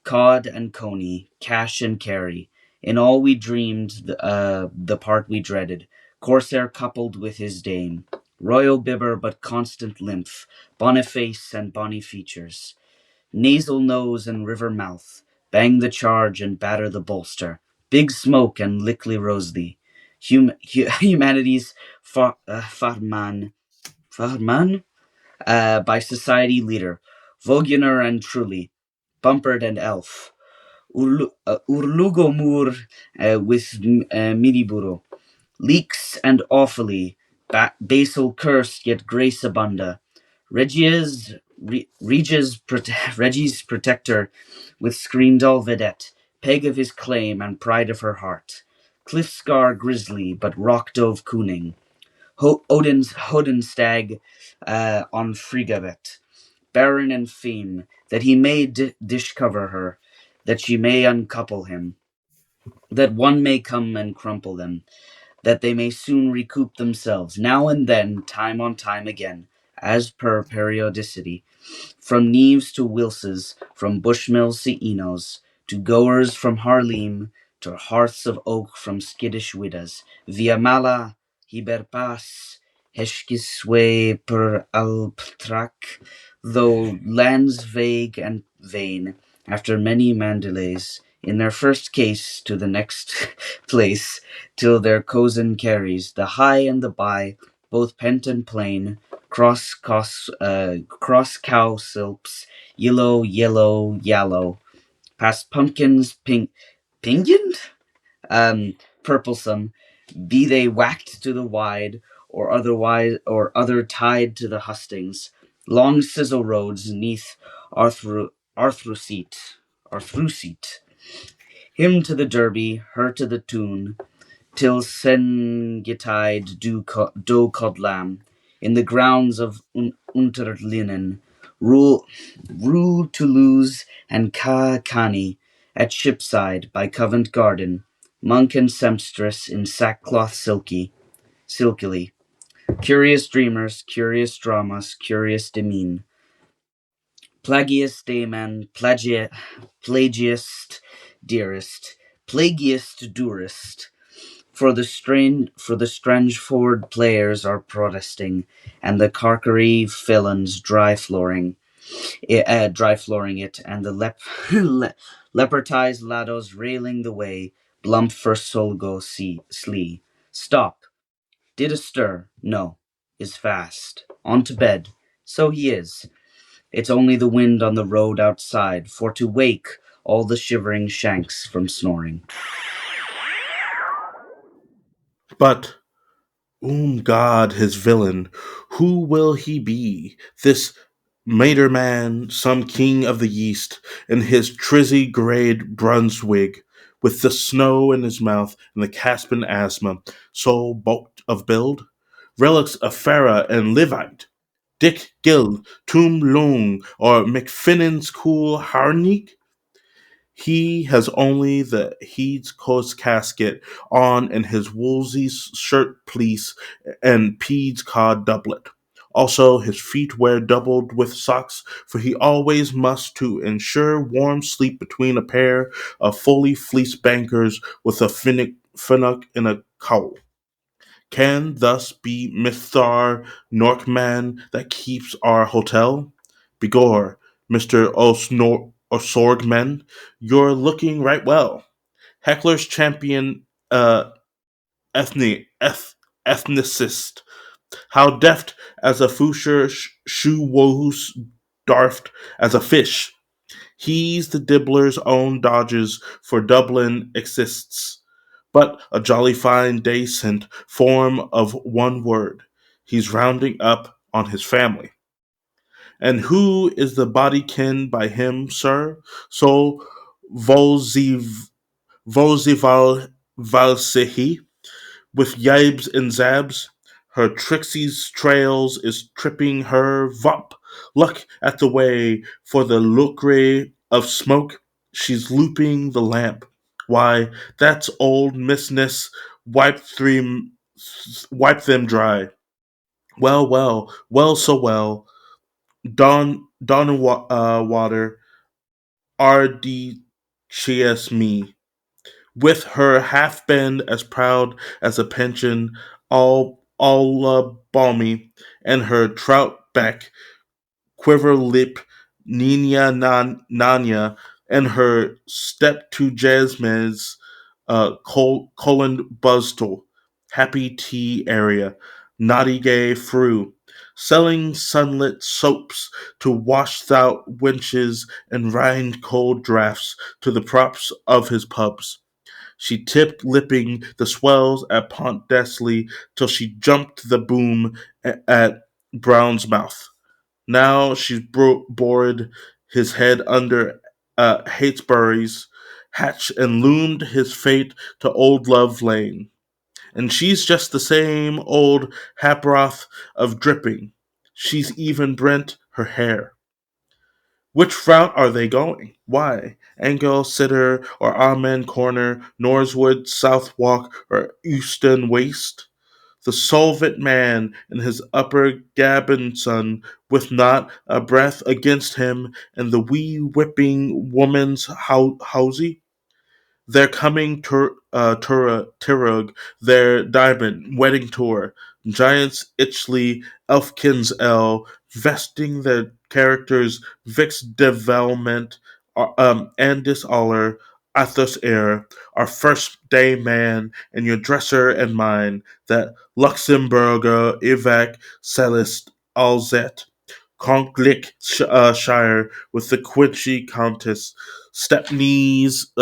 Cod and Coney. Cash and carry. In all we dreamed, the part we dreaded. Corsair coupled with his dame. Royal bibber but constant lymph, Boniface and bonny features, nasal nose and river mouth, bang the charge and batter the bolster, big smoke and lickly rosely, humanity's farman, by society leader, Voguner and Trulli, Bumpered and Elf, Urlugomur with Midiburo, leaks and awfully, basal cursed yet grace abunda. Reggie's protector with Screendall vedette, peg of his claim and pride of her heart. Cliffscar grizzly, but rock dove cooning. Odin's Hodenstag on Frigabet. Baron and feme, that he may dish cover her, that she may uncouple him, that one may come and crumple them, that they may soon recoup themselves, now and then, time on time again, as per periodicity, from Neves to Wilses, from Bushmills to Enos, to goers from Harlem, to hearths of oak from skittish widows, via mala, hiberpas, heshkiswe per alptrak, though lands vague and vain, after many mandelays, in their first case to the next place, till their cozen carries the high and the by, both pent and plain, cross cow silks, yellow, past pumpkins, pinioned, purplesome, be they whacked to the wide, or otherwise, or other tied to the hustings, long sizzle roads neath Arthruseat, him to the derby, her to the tune, till Sengitide do Codlam, in the grounds of Unterlinen, rule Toulouse and Cani, at Shipside by Covent Garden, monk and sempstress in sackcloth silkily, curious dreamers, curious dramas, curious demean, Plagius Dayman, plagiist dearest, plagiist durest, for the Strangeford players are protesting, and the Carkery felons dry flooring it, and the lepertized lados railing the way, blump for Solgo slee. Stop. Did a stir? No. Is fast. On to bed. So he is. It's only the wind on the road outside, for to wake all the shivering shanks from snoring. But, God, his villain, who will he be? This Mater man, some king of the East, in his trizzy-grayed Brunswick, with the snow in his mouth and the Caspian asthma, so bulked of build? Relics of Farah and Livite, Dick Gill, Tum Lung, or McFinnan's cool Harnick? He has only the Heed's Coast casket on and his Woolsey's shirt fleece and Pede's cod doublet. Also, his feet wear doubled with socks, for he always must to ensure warm sleep between a pair of fully fleeced bankers with a finnock in a cowl. Can thus be Mithar Norkman that keeps our hotel? Begor, Mr. Osorgman, you're looking right well. Heckler's champion ethni- eth- ethnicist. How deft as a fusher shoe woos darft as a fish. He's the dibbler's own dodges for Dublin exists, but a jolly fine decent form of one word. He's rounding up on his family. And who is the bodykin by him, sir? So Volzival Valsihi, with yibes and zabs. Her Trixie's trails is tripping her vop. Luck at the way for the lucre of smoke. She's looping the lamp. Why, that's old Missness. Wipe them dry. Well, well, well, so well. Dawn and water. RDCS me. With her half bend as proud as a pension, all balmy, and her trout back, quiver lip, Nanya, and her step to Jasmine's colon buzzle, happy tea area, naughty gay fru, selling sunlit soaps to wash out winches and rind cold draughts to the props of his pubs. She tipped lipping the swells at Pont d'Esly till she jumped the boom at Brown's mouth. Now she's bored his head under Hatesbury's hatch and loomed his fate to Old Love Lane. And she's just the same old Haproth of dripping. She's even brent her hair. Which route are they going? Why? Angel, Sitter, or Amen Corner, Norswood, Southwalk, or Euston Waste? The solvent man and his upper Gabinson, with not a breath against him, and the wee whipping woman's housey? They're coming Turug, their diamond wedding tour. Giants Itchley, Elfkins L, vesting their characters Vix Development, Andis Aller, Athos Air, our first day man, and your dresser and mine, that Luxemburger Evac Celeste Alzette. Conklick Shire with the Quincy Countess, Stepney's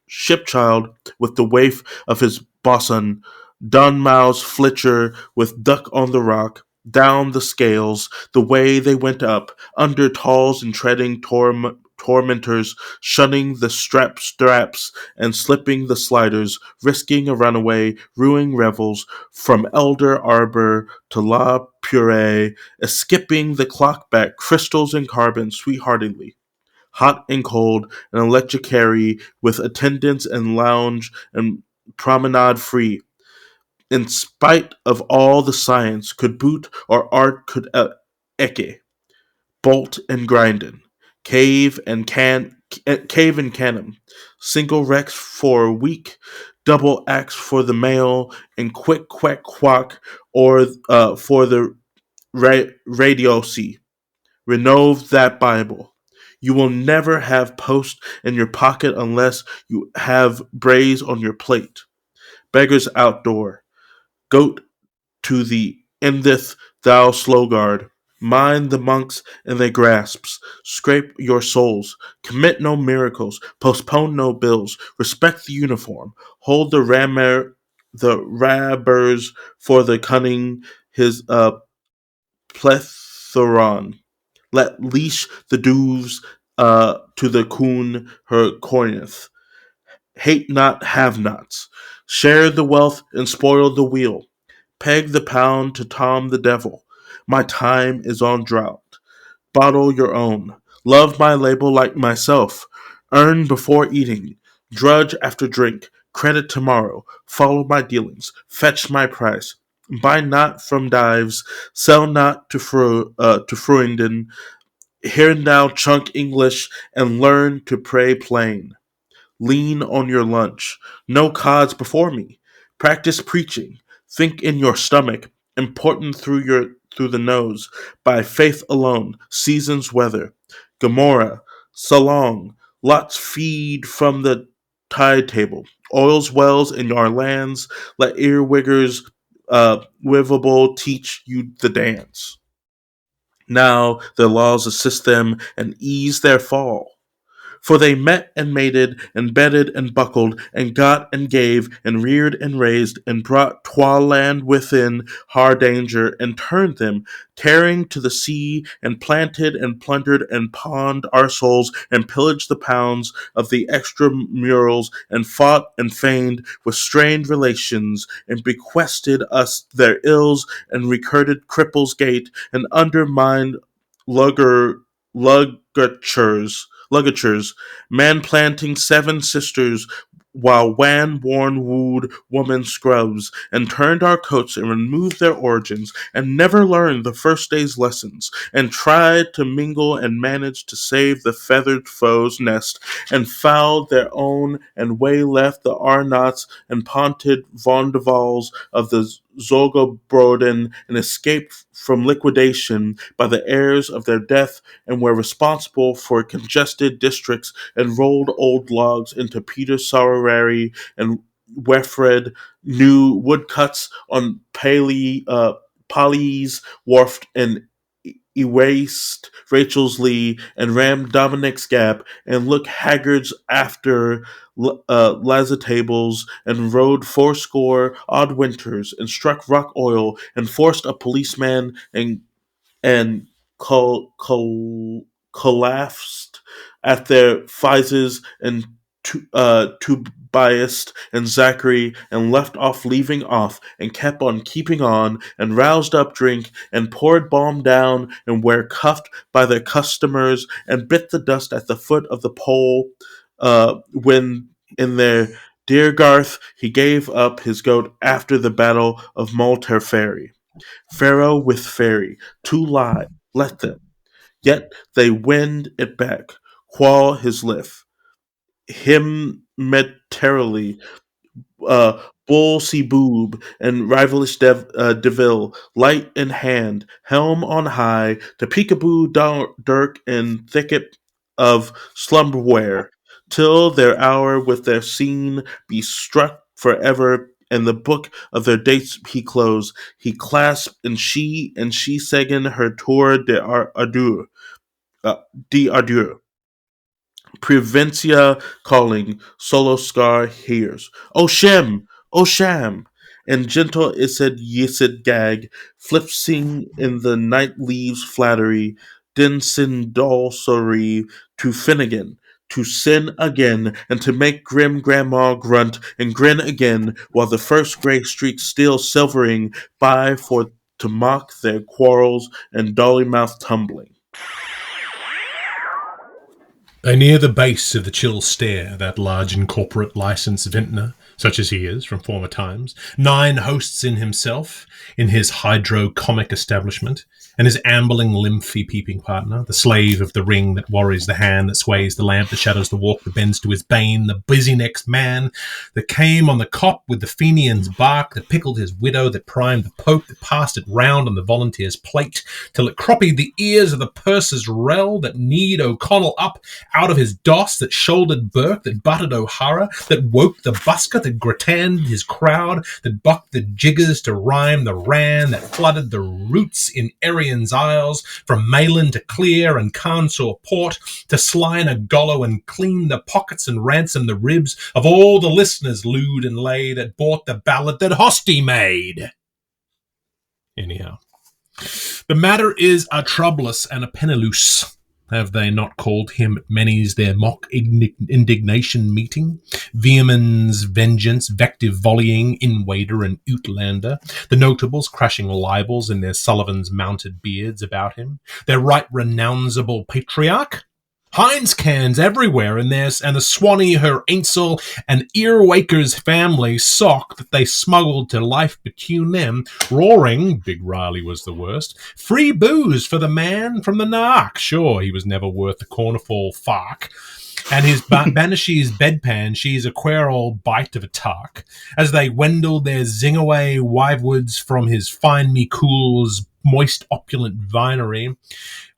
shipchild with the waif of his bosun, Dunmouth's Flitcher with Duck on the Rock, down the scales, the way they went up, under talls and treading tormentors, shunning the straps, and slipping the sliders, risking a runaway, ruining revels, from Elder Arbor to La Puree, skipping the clock back, crystals and carbon, sweetheartedly. Hot and cold, and electricary, with attendance and lounge and promenade free. In spite of all the science could boot or art could eke, bolt and grindin', cave and cannon, single rex for a week, double axe for the male, and quick quack quack or for the radiocy. Renove that Bible. You will never have post in your pocket unless you have braise on your plate. Beggars outdoor. Goat to the endeth thou Slogard. Mind the monks in their grasps. Scrape your souls. Commit no miracles. Postpone no bills. Respect the uniform. Hold the rabbers for the cunning his plethron. Let leash the doves to the coon her coineth. Hate not have-nots. Share the wealth and spoil the wheel. Peg the pound to Tom the devil. My time is on drought. Bottle your own. Love my label like myself. Earn before eating. Drudge after drink. Credit tomorrow. Follow my dealings. Fetch my price. Buy not from dives. Sell not to Fruinden. Hear now chunk English and learn to pray plain. Lean on your lunch. No cods before me. Practice preaching. Think in your stomach. Important through the nose. By faith alone. Seasons weather. Gomorrah. Salong. Lots feed from the tide table. Oils wells in our lands. Let earwiggers livable teach you the dance. Now their laws assist them and ease their fall. For they met and mated, and bedded and buckled, and got and gave, and reared and raised, and brought twa land within hard danger, and turned them, tearing to the sea, and planted and plundered and pawned our souls, and pillaged the pounds of the extramurals, and fought and feigned with strained relations, and bequested us their ills, and recurted Cripple's Gate, and undermined lugatures, man planting 7 sisters, while wan-worn wooed woman scrubs, and turned our coats and removed their origins, and never learned the first day's lessons, and tried to mingle and managed to save the feathered foe's nest, and fouled their own, and wayleft the Arnots and ponted Vondevals of the Zogobroden, and escaped from liquidation by the heirs of their death, and were responsible for congested districts, and rolled old logs into Peter Sororary and Wefred, new woodcuts on Polly's Wharf, and erased Rachel's Lee, and rammed Dominic's Gap, and looked haggards after lazatables, and rode 80 odd winters, and struck rock oil, and forced a policeman, and collapsed at their Fizes, and Tobias and Zachary, and left off leaving off, and kept on keeping on, and roused up drink, and poured balm down, and were cuffed by their customers, and bit the dust at the foot of the pole, when in their dear Garth he gave up his goat after the battle of Malterferry. Pharaoh with fairy, 2 lie, let them. Yet they wind it back, qual his lift. Him meterily, bull see boob, and rivalish devil, light in hand, helm on high, to peekaboo dirk and thicket of slumberware, till their hour with their scene be struck forever, and the book of their dates he close. He clasped and she sagen her tour d'adieu. Provincia calling, solo scar hears. O Shem! O Sham! And gentle Isid Yisid gag, flipsing in the night leaves flattery, dinsindolsory to Finnegan, to sin again, and to make Grim Grandma grunt and grin again, while the first grey streaks still silvering by for to mock their quarrels and dolly-mouth tumbling. They near the base of the chill stair, that large incorporate licensed vintner, such as he is from former times, 9 hosts in himself, in his hydro-comic establishment, and his ambling, lymphy peeping partner, the slave of the ring that worries the hand that sways the lamp that shadows the walk that bends to his bane, the busy-next man that came on the cop with the Fenian's bark, that pickled his widow, that primed the poke, that passed it round on the volunteer's plate, till it croppied the ears of the purser's rel, that kneed O'Connell up out of his doss, that shouldered Burke, that butted O'Hara, that woke the busker, that gratanned his crowd, that bucked the jiggers to rhyme the ran, that flooded the roots in Arian's isles, from Malone to Clear and Carnshaw Port, to Slyn a Gollow and clean the pockets and ransom the ribs of all the listeners lewd and lay that bought the ballad that Hosty made. Anyhow, the matter is a troublous and a penniless. Have they not called him at many's their mock indignation meeting? Vehemens, vengeance, vective volleying, inwader and outlander, the notables crashing libels in their Sullivan's mounted beards about him, their right renounceable patriarch? Heinz cans everywhere in this, and the Swanee, her Ainsel, and Earwaker's family sock that they smuggled to life between them, roaring, Big Riley was the worst, free booze for the man from the Nark. Sure, he was never worth the cornerfall fark. And his Banishee's bedpan, she's a queer old bite of a tark, as they wendled their zing-away wivewoods from his find me cool's moist opulent vinery,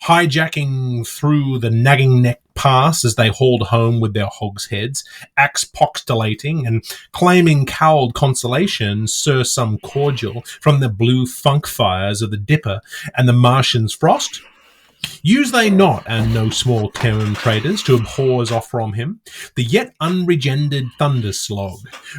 hijacking through the nagging neck pass as they hauled home with their hogsheads, axe postulating and claiming cowled consolation, sir some cordial from the blue funk fires of the Dipper and the Martian's frost. Use they not, and no small town traders, to abhor off from him, the yet unregendered thunderslog,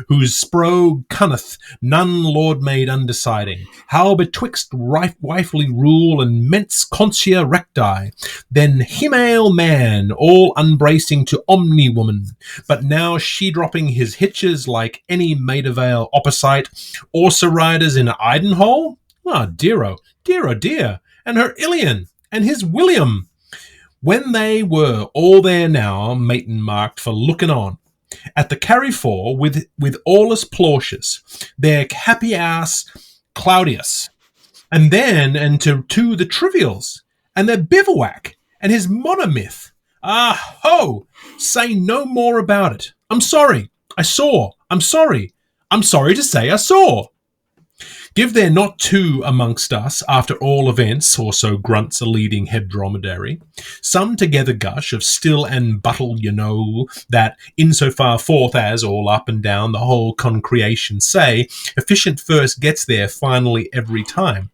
whose spro cunneth none lord made undeciding, how betwixt wifely rule and mens consia recti, then himale man, all unbracing to omni-woman, but now she-dropping his hitches like any maid-of-ale opposite, Orsa riders in Idenhall? Ah, dear, oh dear, and her Ilian, and his William, when they were all there now, matin marked for looking on, at the carryfore with Aulus Plautius, their happy ass Claudius, and then and to the trivials, and their bivouac, and his monomyth. Ah ho! Say no more about it. I'm sorry. I saw. I'm sorry. I'm sorry to say I saw. Give there not two amongst us, after all events, or so grunts a leading head dromedary, some together gush of still and buttle, you know, that insofar forth as all up and down the whole concreation say, efficient first gets there finally every time.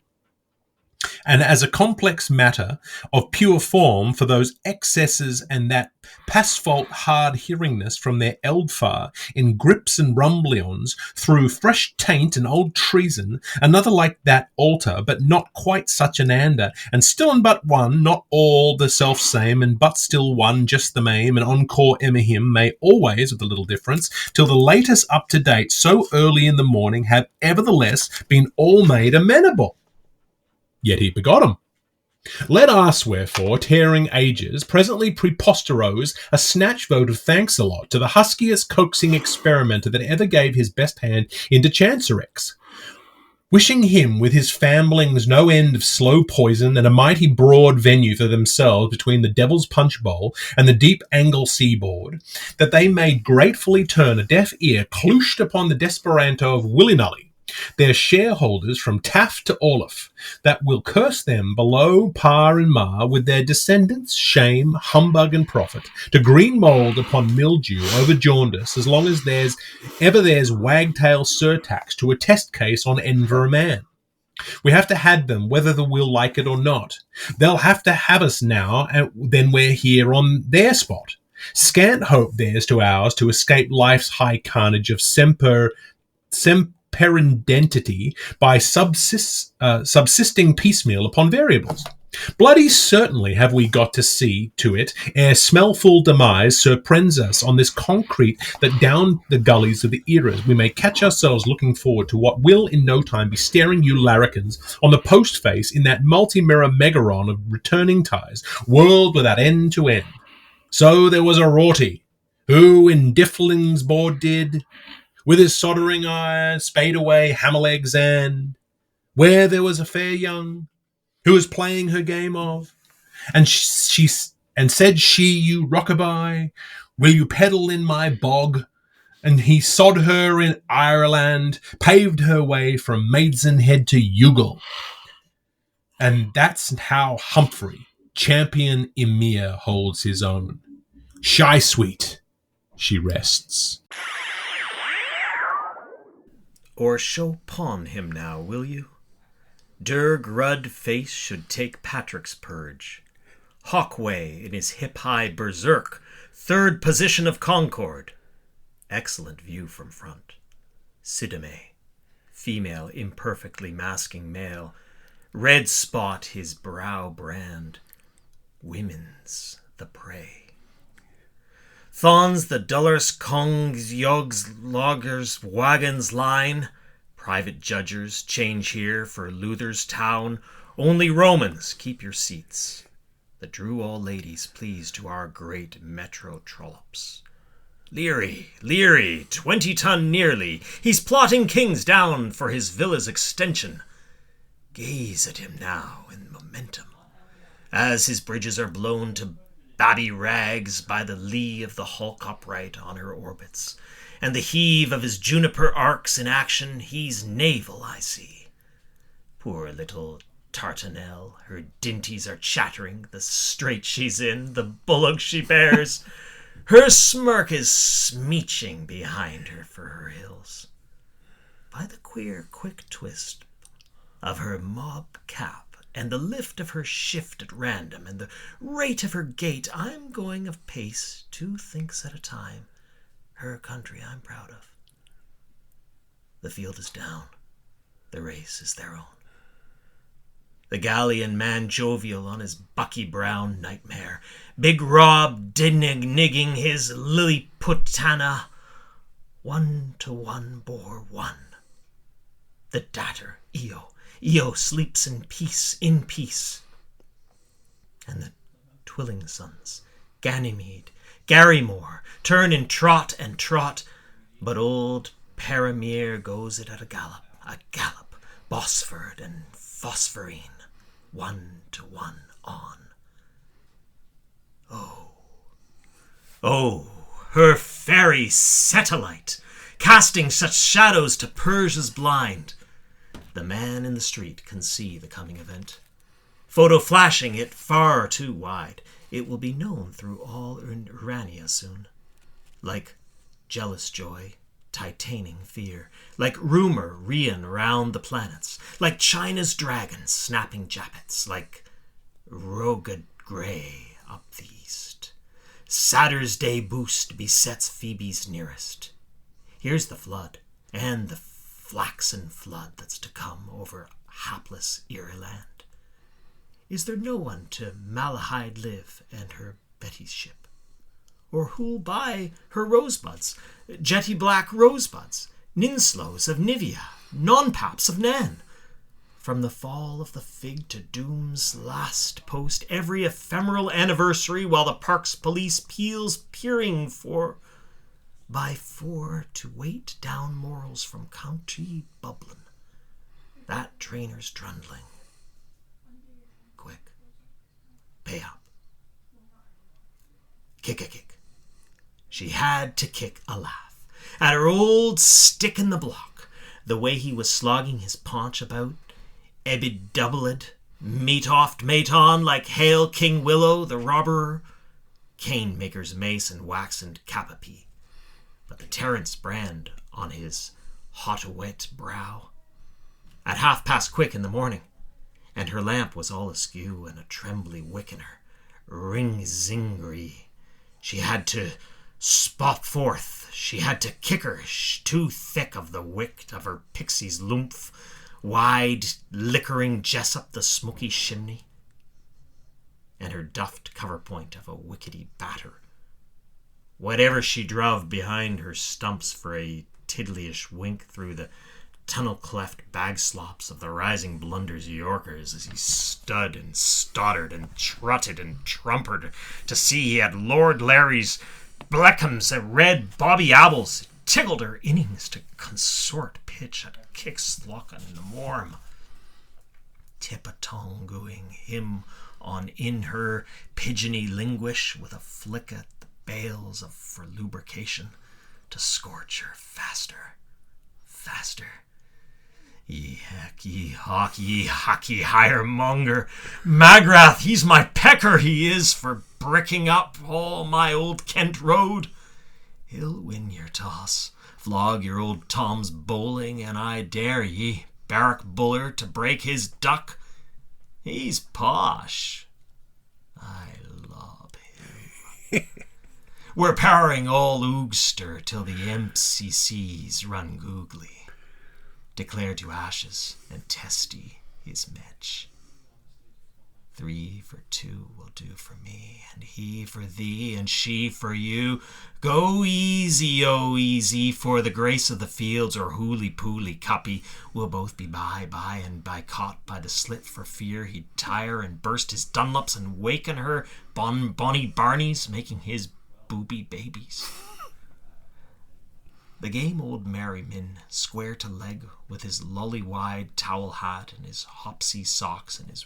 And as a complex matter of pure form for those excesses and that past-fault hard-hearingness from their eldfar in grips and rumblions through fresh taint and old treason, another like that alter, but not quite such an ander, and still and but one, not all the self-same, and but still one, just the mame, and encore emihim may always, with a little difference, till the latest up-to-date so early in the morning have evertheless been all made amenable. Yet he begot 'em. Let us, wherefore, tearing ages, presently preposterose a snatch vote of thanks a lot to the huskiest coaxing experimenter that ever gave his best hand into Chancerex, wishing him with his famblings no end of slow poison and a mighty broad venue for themselves between the Devil's Punch Bowl and the deep angle seaboard, that they may gratefully turn a deaf ear clooshed upon the desperanto of Willy-nully, their shareholders from Taft to Olaf, that will curse them below par and mar with their descendants, shame, humbug, and profit, to green mould upon mildew over jaundice, as long as there's wagtail surtax to a test case on Enver man. We have to have them whether the will like it or not. They'll have to have us now, and then we're here on their spot. Scant hope theirs to ours to escape life's high carnage of perindentity by subsisting piecemeal upon variables. Bloody certainly have we got to see to it ere smellful demise surprends us on this concrete that down the gullies of the eras we may catch ourselves looking forward to what will in no time be staring you larrikins on the post face in that multi-mirror megaron of returning ties, world without end to end. So there was a Rorty, who in Diffling's board did, with his soldering iron, spade away hammerlegs, and where there was a fair young, who was playing her game of, and said she, you rockabye, will you peddle in my bog? And he sod her in Ireland, paved her way from Maidenhead to Youghal. And that's how Humphrey, champion Emir, holds his own. Shy sweet, she rests. Or show pawn him now, will you? Durg Rudd face should take Patrick's purge. Hawkway in his hip-high berserk, third position of Concord. Excellent view from front. Sidame, female imperfectly masking male. Red spot his brow brand. Women's the prey. Thons the dullers kongs yogs loggers wagons line. Private judgers change here for Luther's town. Only Romans keep your seats. The Drew all ladies please to our great metro trollops. Leary, 20-ton nearly. He's plotting kings down for his villa's extension. Gaze at him now in momentum, as his bridges are blown to babby rags by the lee of the hulk upright on her orbits, and the heave of his juniper arcs in action. He's naval, I see. Poor little Tartanelle, her dinties are chattering, the strait she's in, the bullock she bears. Her smirk is smeeching behind her for her hills. By the queer quick twist of her mob cap, and the lift of her shift at random, and the rate of her gait, I'm going of pace, 2 thinks at a time. Her country I'm proud of. The field is down. The race is their own. The galleon man jovial on his bucky brown nightmare. Big Rob nigging his Lilliputana. 1-to-1 bore 1. The datter, Io sleeps in peace, And the twilling sons, Ganymede, Garrymore, turn in trot and trot, but old Paramere goes it at a gallop, Bosford and Phosphorine, 1-to-1 on. Oh, her fairy satellite, casting such shadows to Persia's blind. The man in the street can see the coming event. Photo flashing it far too wide. It will be known through all Urania soon. Like jealous joy, titaning fear. Like rumor reeing round the planets. Like China's dragon snapping jappets. Like rogad grey up the east. Saturn's day boost besets Phoebe's nearest. Here's the flood, and the flaxen flood that's to come over hapless Ireland. Is there no one to Malahide live and her Betty's ship? Or who'll buy her rosebuds, jetty black rosebuds, Ninslows of Nivea, non-paps of Nan? From the fall of the fig to doom's last post, every ephemeral anniversary, while the park's police peals peering by 4 to weight down morals from County Bublin. That trainer's trundling. Quick. Pay up. Kick. She had to kick a laugh at her old stick in the block, the way he was slogging his paunch about, ebid doubled, meat oft mate on, like Hail King Willow, the robber, cane maker's mace and waxened capapee. But the Terence brand on his hot-wet brow. At quick in the morning, and her lamp was all askew and a trembly wick in her, ring-zingry. She had to spot forth, she had to kick her, too thick of the wick of her pixie's lumph, wide liquoring Jessup the smoky chimney, and her duffed coverpoint of a wickety batter. Whatever she drove behind her stumps for a tiddlyish wink through the tunnel-cleft bag slops of the rising blunders Yorkers as he stood and stuttered and trutted and trumpered to see he had Lord Larry's Bleckham's and red Bobby Apples. Tickled her innings to consort pitch at kick-slockin' in the morm. Tippatonguing him on in her pigeony linguish with a flick at bales for lubrication to scorch her faster. Ye heck, ye hawk, ye hockey hiremonger. Magrath, he's my pecker, he is, for bricking up all my old Kent road. He'll win your toss, flog your old Tom's bowling, and I dare ye, barrack buller, to break his duck. He's posh. I love him. We're powering all Oogster till the MCCs run googly. Declare to ashes and testy his match. 3 for 2 will do for me, and he for thee, and she for you. Go easy, oh easy, for the grace of the fields, or hooly-pooly cuppy. We'll both be by and by caught by the slit for fear he'd tire and burst his Dunlops and waken her bonny Barneys, making his booby babies. The game old merryman, square to leg, with his lolly-wide towel hat and his hopsy socks and his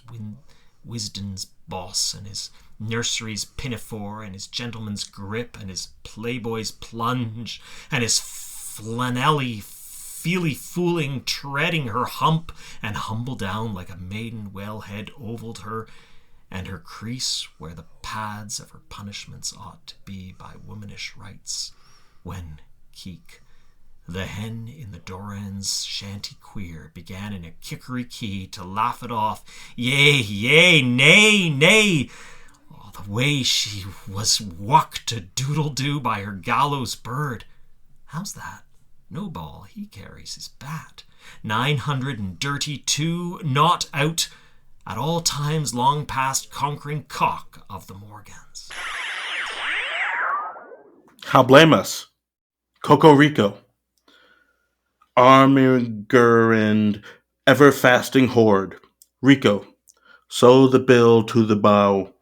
Wisden's boss and his nursery's pinafore and his gentleman's grip and his playboy's plunge and his flanelly feely-fooling treading her hump and humble down like a maiden wellhead ovalled her and her crease where the pads of her punishments ought to be by womanish rights, when Keek, the hen in the Doran's shanty queer, began in a kickery key to laugh it off. Yea, nay. Oh, the way she was wuck to doodle-do by her gallows bird. How's that? No ball, he carries his bat. 932 not out, at all times long past conquering cock of the Morgans. How blame us? Cocorico. Armiger and ever-fasting horde. Rico. So the bill to the bow,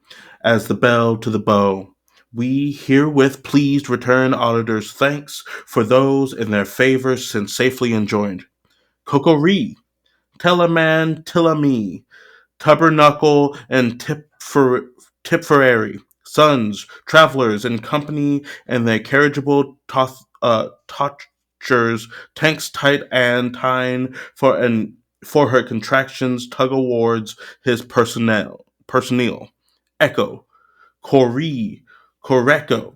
as the bell to the bow. We herewith pleased return auditors' thanks for those in their favors since safely enjoined. Cocoree. Tell a man, till a me. Tabernacle and Tipperary. Sons, travelers, and company, and their carriageable touchers, tanks tight and tyne for her contractions, tug awards his personnel. Echo, Coree, Coreco,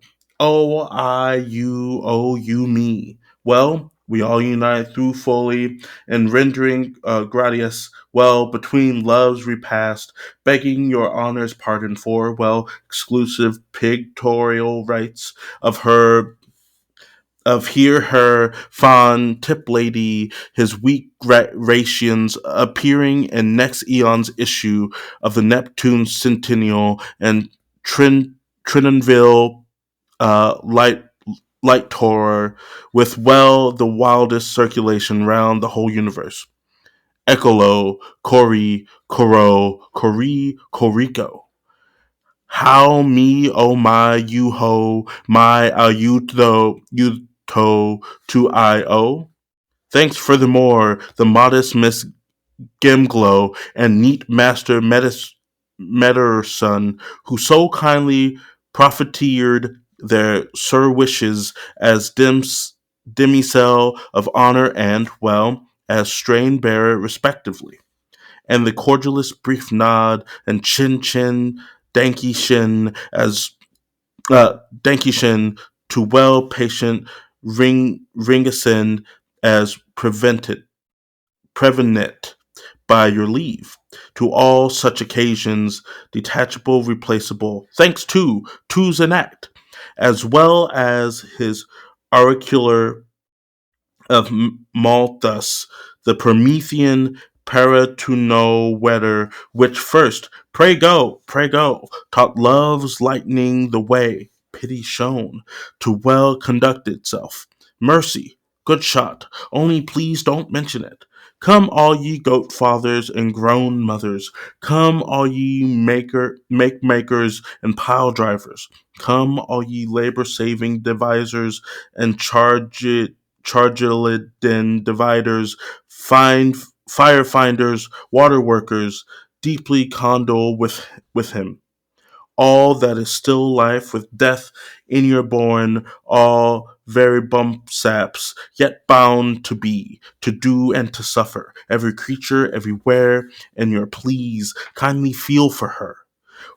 you, me. Well, we all unite through folly and rendering gratias, well, between love's repast, begging your honor's pardon for, well, exclusive pictorial rights of hear her fond tip lady, his weak rations appearing in next eon's issue of the Neptune Centennial and Trinonville light tour with the wildest circulation round the whole universe. Ecolo, Cori, Coro, Cori, Corico. How me, oh my, you ho, my, you to I o. Thanks furthermore, the modest Miss Gimglow and neat Master Metterson, who so kindly profiteered their sir wishes as demisel of honor and, well, as strain bearer respectively, and the cordialest brief nod and chin danky shin to well patient ringasin as prevenit by your leave, to all such occasions, detachable, replaceable, thanks to an act, as well as his auricular of Malthus, the Promethean para to know whether, which first, pray go, taught love's lightning the way, pity shown, to well conduct itself. Mercy, good shot, only please don't mention it. Come all ye goat fathers and grown mothers, come all ye makers and pile drivers, come all ye labor-saving devisers and chargeladen dividers, firefinders, water workers, deeply condole with him. All that is still life with death in your born, all very bump saps, yet bound to be, to do and to suffer, every creature everywhere, and your pleas kindly feel for her.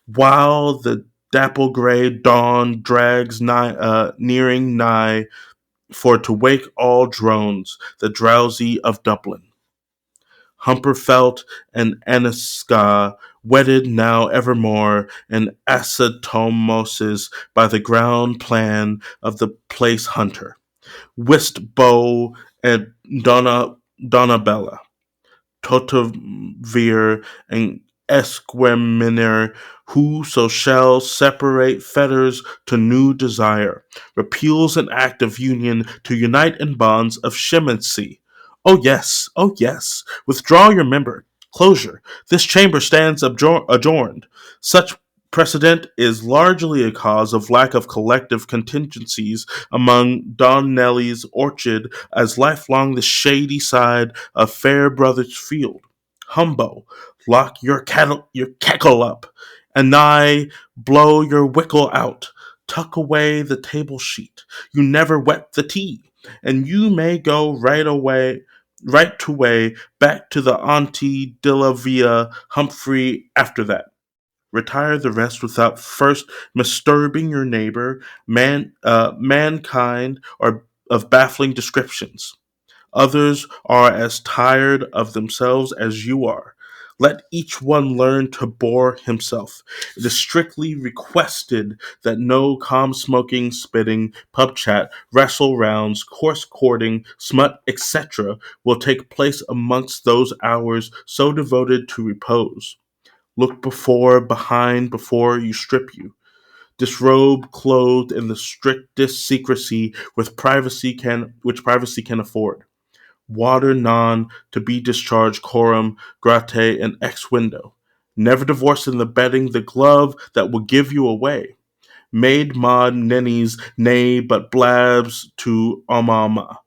While the dapple gray dawn drags nearing nigh, for to wake all drones, the drowsy of Dublin. Humperfelt and Aniska, wedded now evermore in acetomosis by the ground plan of the place hunter, whist bow and Donabella. Totovir and Esqueminer, whoso shall separate fetters to new desire, repeals an act of union to unite in bonds of shemency. Oh yes, withdraw your member. Closure. This chamber stands adjourned. Such precedent is largely a cause of lack of collective contingencies among Don Nelly's orchard as lifelong the shady side of Fair Brothers Field. Humbo, lock your cackle up, and nigh blow your wickle out. Tuck away the table sheet. You never wet the tea, and you may go right to way back to the Auntie de la Via Humphrey after that. Retire the rest without first disturbing your neighbor, mankind, or of baffling descriptions. Others are as tired of themselves as you are. Let each one learn to bore himself. It is strictly requested that no calm smoking, spitting, pub chat, wrestle rounds, coarse courting, smut, etc. will take place amongst those hours so devoted to repose. Look behind, before you strip you. Disrobe, clothed in the strictest secrecy which privacy can afford. Water non to be discharged coram grate and ex window. Never divorce in the bedding the glove that will give you away. Maid maud nennies nay but blabs to amama.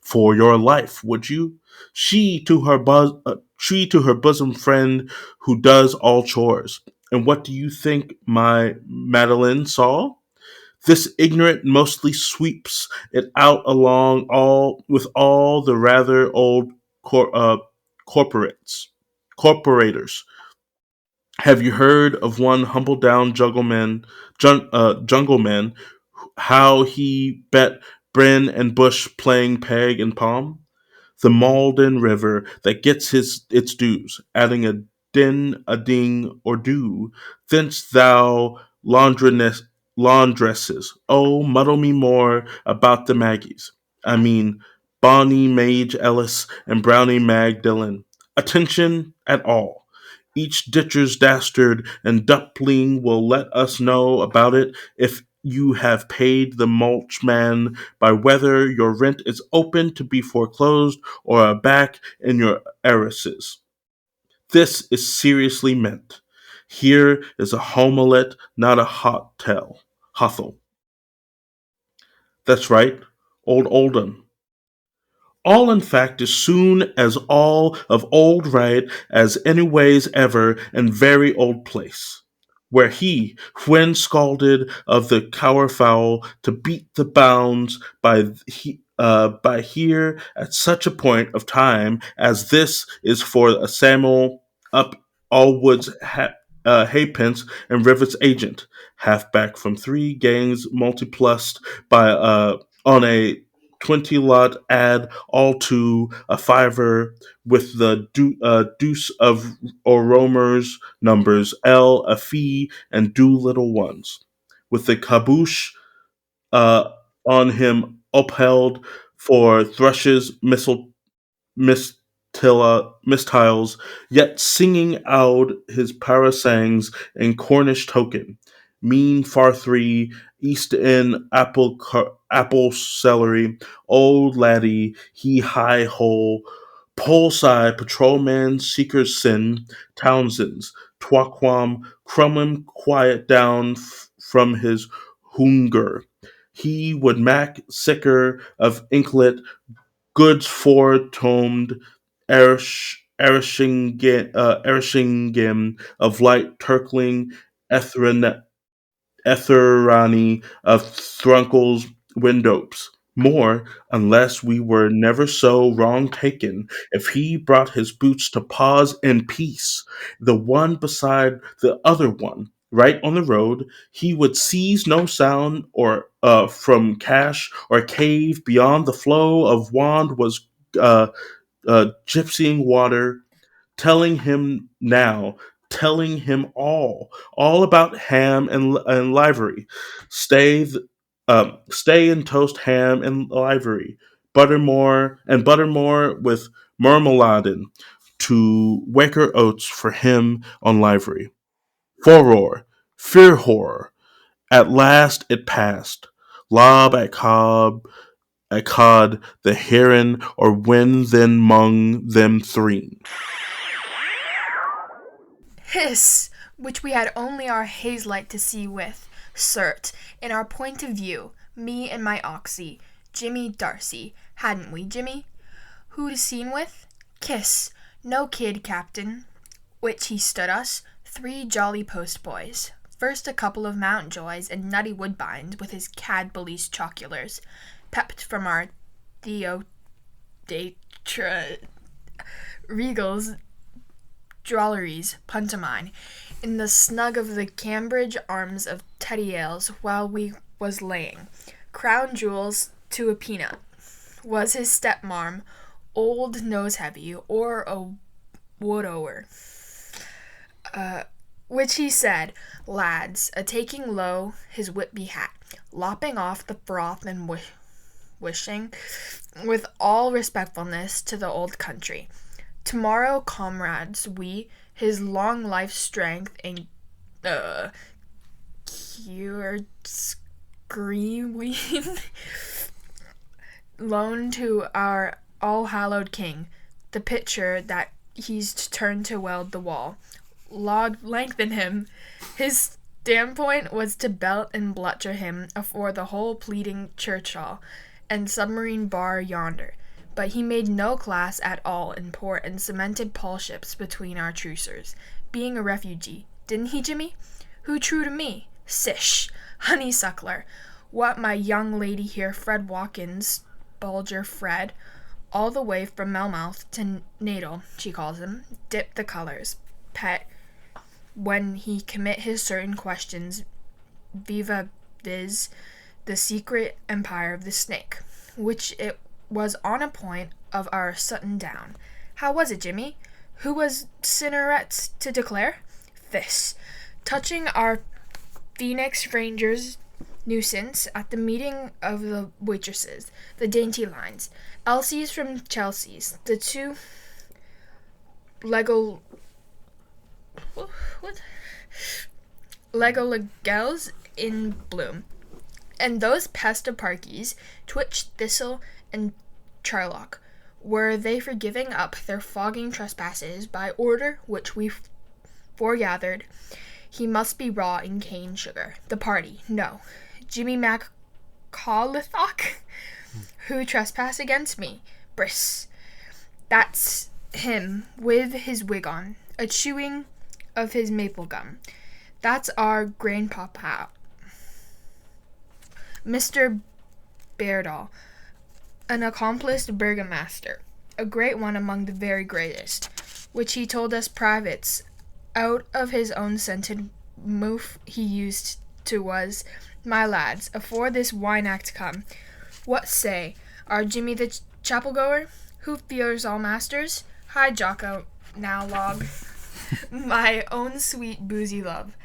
For your life, would you? She to her bosom friend who does all chores. And what do you think my Madeline saw? This ignorant mostly sweeps it out along all with all the rather old corporators. Have you heard of one humble down jungleman, how he bet Bryn and Bush playing peg and palm? The Malden River that gets its dues, adding a din, a ding, or do, thence thou laundresses. Oh, muddle me more about the Maggies. I mean, Bonnie Mage Ellis and Brownie Mag Dillon. Attention at all. Each ditcher's dastard and dumpling will let us know about it if you have paid the mulchman by whether your rent is open to be foreclosed or are back in your heiresses. This is seriously meant. Here is a homelet, not a hothel. That's right, old Oldham. All in fact as soon as all of old right as anyways ever and very old place, where he, when scalded of the cowerfowl to beat the bounds by here at such a point of time as this is for a Samuel up Allwood's halfpence and Rivet's agent, half back from three gangs multiplussed by on a 20 lot add all to a fiver with the deuce of Oromers numbers L, a fee, and do little ones. With the caboose uh, on him upheld for thrushes, mistiles, yet singing out his parasangs in Cornish token. Mean Farthree, East End apple celery, old laddie, he high hole, pole side patrolman seekers sin, Townsend's, Twaquam, Crumlin quiet down from his hunger. He would mac sicker of inklet goods foretold Erishingem of light Turkling Etherani of Thrunkle's Windopes. More, unless we were never so wrong taken, if he brought his boots to pause in peace, the one beside the other one, right on the road. He would seize no sound or from cache or cave beyond the flow of wand was gypsying water, telling him now, telling him all about ham and livery. Stay and toast ham and livery, buttermore with marmalade to Waker oats for him on livery. Furor, fear horror. At last it passed. Lob at cod, the heron, or when then mong them three. Hiss, which we had only our haze light to see with, cert, in our point of view, me and my oxy, Jimmy Darcy, hadn't we, Jimmy? Who to scene with? Kiss, no kid, captain, which he stood us, 3 jolly post boys. First a couple of Mountjoys and Nutty Woodbines with his Cadbury's choculars, pepped from our Theodatra Regal's drolleries, pantomime, in the snug of the Cambridge arms of Teddy Ales while we was laying. Crown jewels to a peanut. Was his stepmarm, old nose-heavy, or a widower? Which he said, lads, a-taking low his whitby hat, lopping off the froth and wishing, with all respectfulness to the old country. Tomorrow, comrades, we, his long life strength and cured screaming loan to our all-hallowed king, the pitcher that he's turned to weld the wall. Lord lengthen him. His standpoint was to belt and blutcher him afore the whole pleading church hall and submarine bar yonder. But he made no class at all in port and cemented Paulships between our trucers, being a refugee. Didn't he, Jimmy? Who true to me? Sish, honeysuckler. What my young lady here, Fred Watkins, Bulger Fred, all the way from Melmouth to Nadle, she calls him, dip the colors, pet, when he commit his certain questions, viva viz, the secret empire of the snake, which it was on a point of our sutting down. How was it, Jimmy? Who was Cinnarettes to declare? This, touching our Phoenix Rangers nuisance at the meeting of the waitresses, the dainty lines, Elsie's from Chelsea's, the 2 Lego legels in bloom, and those pest of Parkies, Twitch, Thistle, and Charlock, were they for giving up their fogging trespasses by order which we foregathered, he must be raw in cane sugar. The party, no. Jimmy MacColithock, who trespass against me. Briss. That's him, with his wig on, a chewing of his maple gum. That's our grandpapa, Mr. Beardall, an accomplished burgomaster, a great one among the very greatest, which he told us privates, out of his own scented moof he used to was, my lads, afore this wine act come, what say, are Jimmy the chapel goer? Who fears all masters? Hi, Jocko, now log, my own sweet boozy love,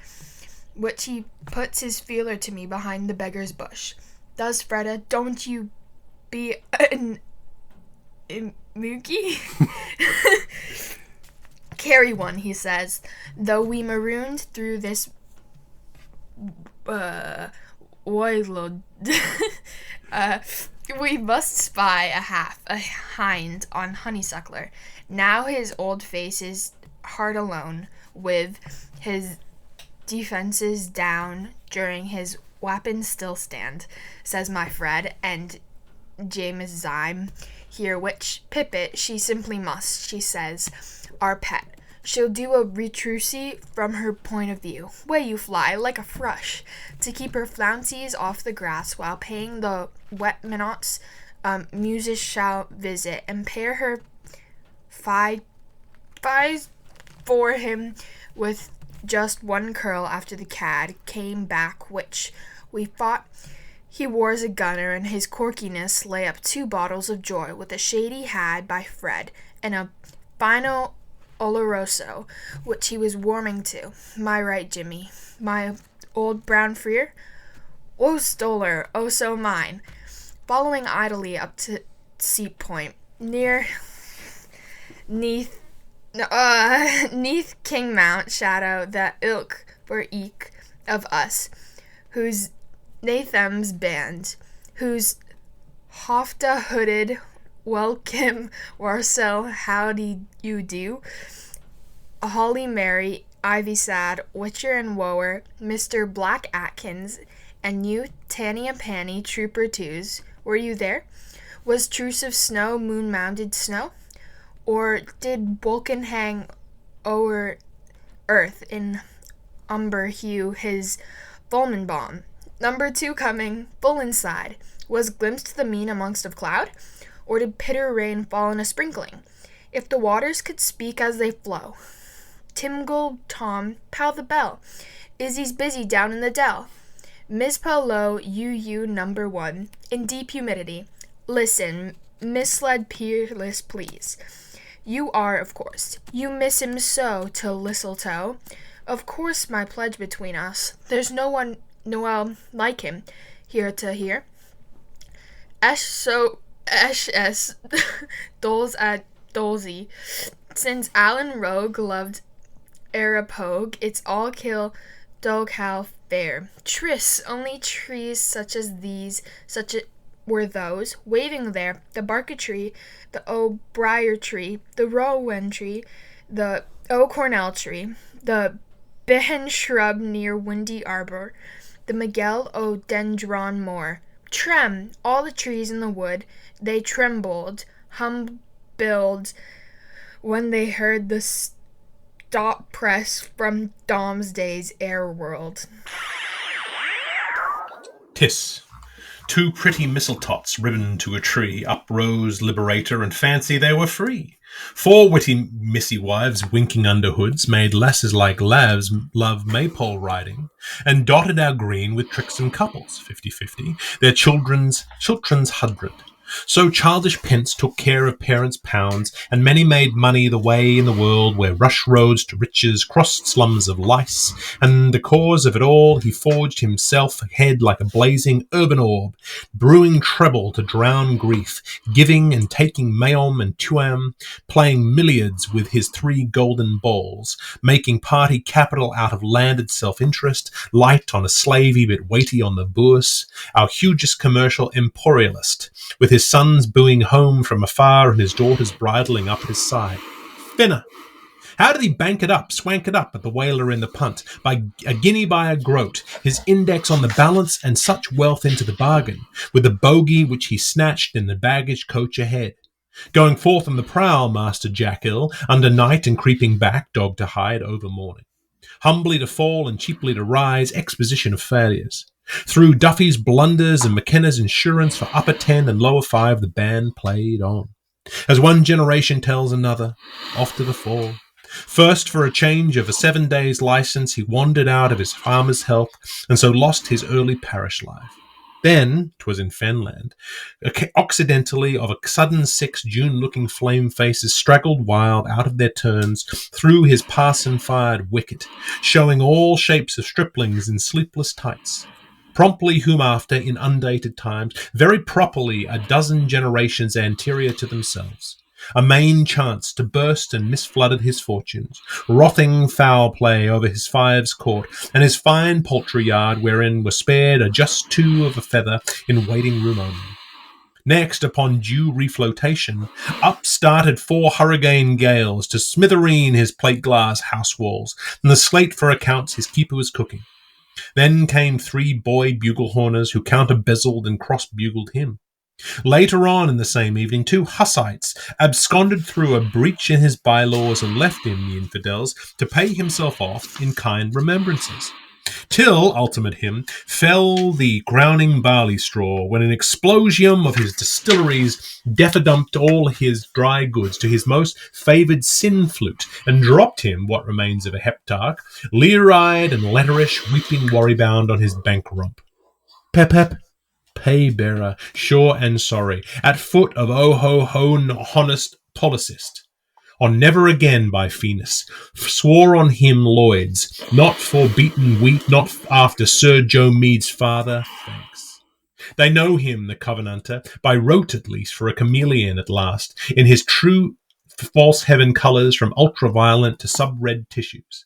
which he puts his feeler to me behind the beggar's bush. Does Freda, don't you be an mookie? Carry one, he says, though we marooned through this oiled we must spy a hind on honeysuckler. Now his old face is hard alone, with his defenses down during his weapon still stand, says my Fred, and James Zyme here, which Pippet, she simply must, she says, our pet. She'll do a retroussy from her point of view. Way you fly, like a thrush, to keep her flounces off the grass while paying the wet minnots muses shall visit, and pair her fies for him with just one curl after the cad came back, which we thought he wore as a gunner, and his corkiness lay up 2 bottles of joy with a shady had by Fred and a final Oloroso, which he was warming to. My right, Jimmy. My old brown freer? Oh, Stoller, oh so mine. Following idly up to Seat Point, neath King Mount Shadow, that ilk for eke of us, whose Natham's band, whose hofta hooded welcome Warsaw, howdy you do, a Holly Mary, Ivy Sad, Witcher and Wower, Mr. Black Atkins, and you, Tanya Panny, Trooper Twos, were you there? Was truce of snow moon-mounted snow? Or did Vulcan hang o'er earth in umber hue his Fulman bomb? Number 2 coming, full inside. Was glimpsed the mean amongst of cloud? Or did pitter rain fall in a sprinkling? If the waters could speak as they flow. Timgle, Tom, pow the bell. Izzy's busy down in the dell. Mizpah low, UU number 1, in deep humidity. Listen, misled peerless, please. You are, of course. You miss him so, to Lisseltoe. Of course, my pledge between us. There's no one, Noel, like him, here to hear. Esh doles at dolesy. Since Alan Rogue loved Arapogue, it's all kill dog how fair. Tris, only trees such as these, such were those, waving there, the barker tree, the O'Brier tree, the rowan tree, the O'Cornell tree, the Behen shrub near Windy Arbor, the Miguel O'Dendron moor. Trem, all the trees in the wood, they trembled, humbled, when they heard the stop press from Domesday's air world. Tis. 2 pretty mistletots ribboned to a tree, uprose Liberator and Fancy they were free. 4 witty missy wives winking under hoods made lasses like lavs love maypole riding, and dotted our green with tricksome couples, 50-50, their children's hundred. So childish pence took care of parents' pounds, and many made money the way in the world where rush roads to riches crossed slums of lice, and the cause of it all he forged himself ahead like a blazing urban orb, brewing treble to drown grief, giving and taking Mayom and Tuam, playing milliards with his 3 golden balls, making party capital out of landed self-interest, light on a slavey but weighty on the bourse, our hugest commercial emporialist, with his sons booing home from afar and his daughters bridling up his side. Finner! How did he bank it up, swank it up at the whaler in the punt, by a guinea by a groat, his index on the balance and such wealth into the bargain, with the bogey which he snatched in the baggage coach ahead? Going forth on the prowl, Master Jackal, under night and creeping back, dog to hide over morning. Humbly to fall and cheaply to rise, exposition of failures. Through Duffy's blunders and McKenna's insurance for upper 10 and lower 5, the band played on. As one generation tells another, off to the fall. First, for a change of a 7 days' license, he wandered out of his farmer's health and so lost his early parish life. Then, 'twas in Fenland, occidentally of a sudden 6 June-looking flame faces straggled wild out of their turns through his parson-fired wicket, showing all shapes of striplings in sleepless tights. Promptly whom after, in undated times, very properly a dozen generations anterior to themselves, a main chanced to burst and misflooded his fortunes, wrothing foul play over his fives court, and his fine poultry yard, wherein were spared a just 2 of a feather in waiting room only. Next, upon due reflotation, up started 4 hurricane gales to smithereen his plate-glass house walls, and the slate for accounts his keeper was cooking. Then came 3 boy bugle-horners who counter-bezeled and cross-bugled him. Later on in the same evening, 2 Hussites absconded through a breach in his bylaws and left him, the infidels, to pay himself off in kind remembrances. Till, ultimate him, fell the grounding barley straw when an explosion of his distilleries death-dumped all his dry goods to his most favoured sin flute and dropped him, what remains of a heptarch, leer-eyed and letterish, weeping worry-bound on his bank rump. Pep, pay-bearer, sure and sorry, at foot of oh-ho-ho honest policist. On never again by Phoenix, swore on him Lloyds, not for beaten wheat, not after Sir Joe Mead's father, thanks. They know him, the Covenanter, by rote at least, for a chameleon at last, in his true false heaven colours from ultraviolet to sub-red tissues.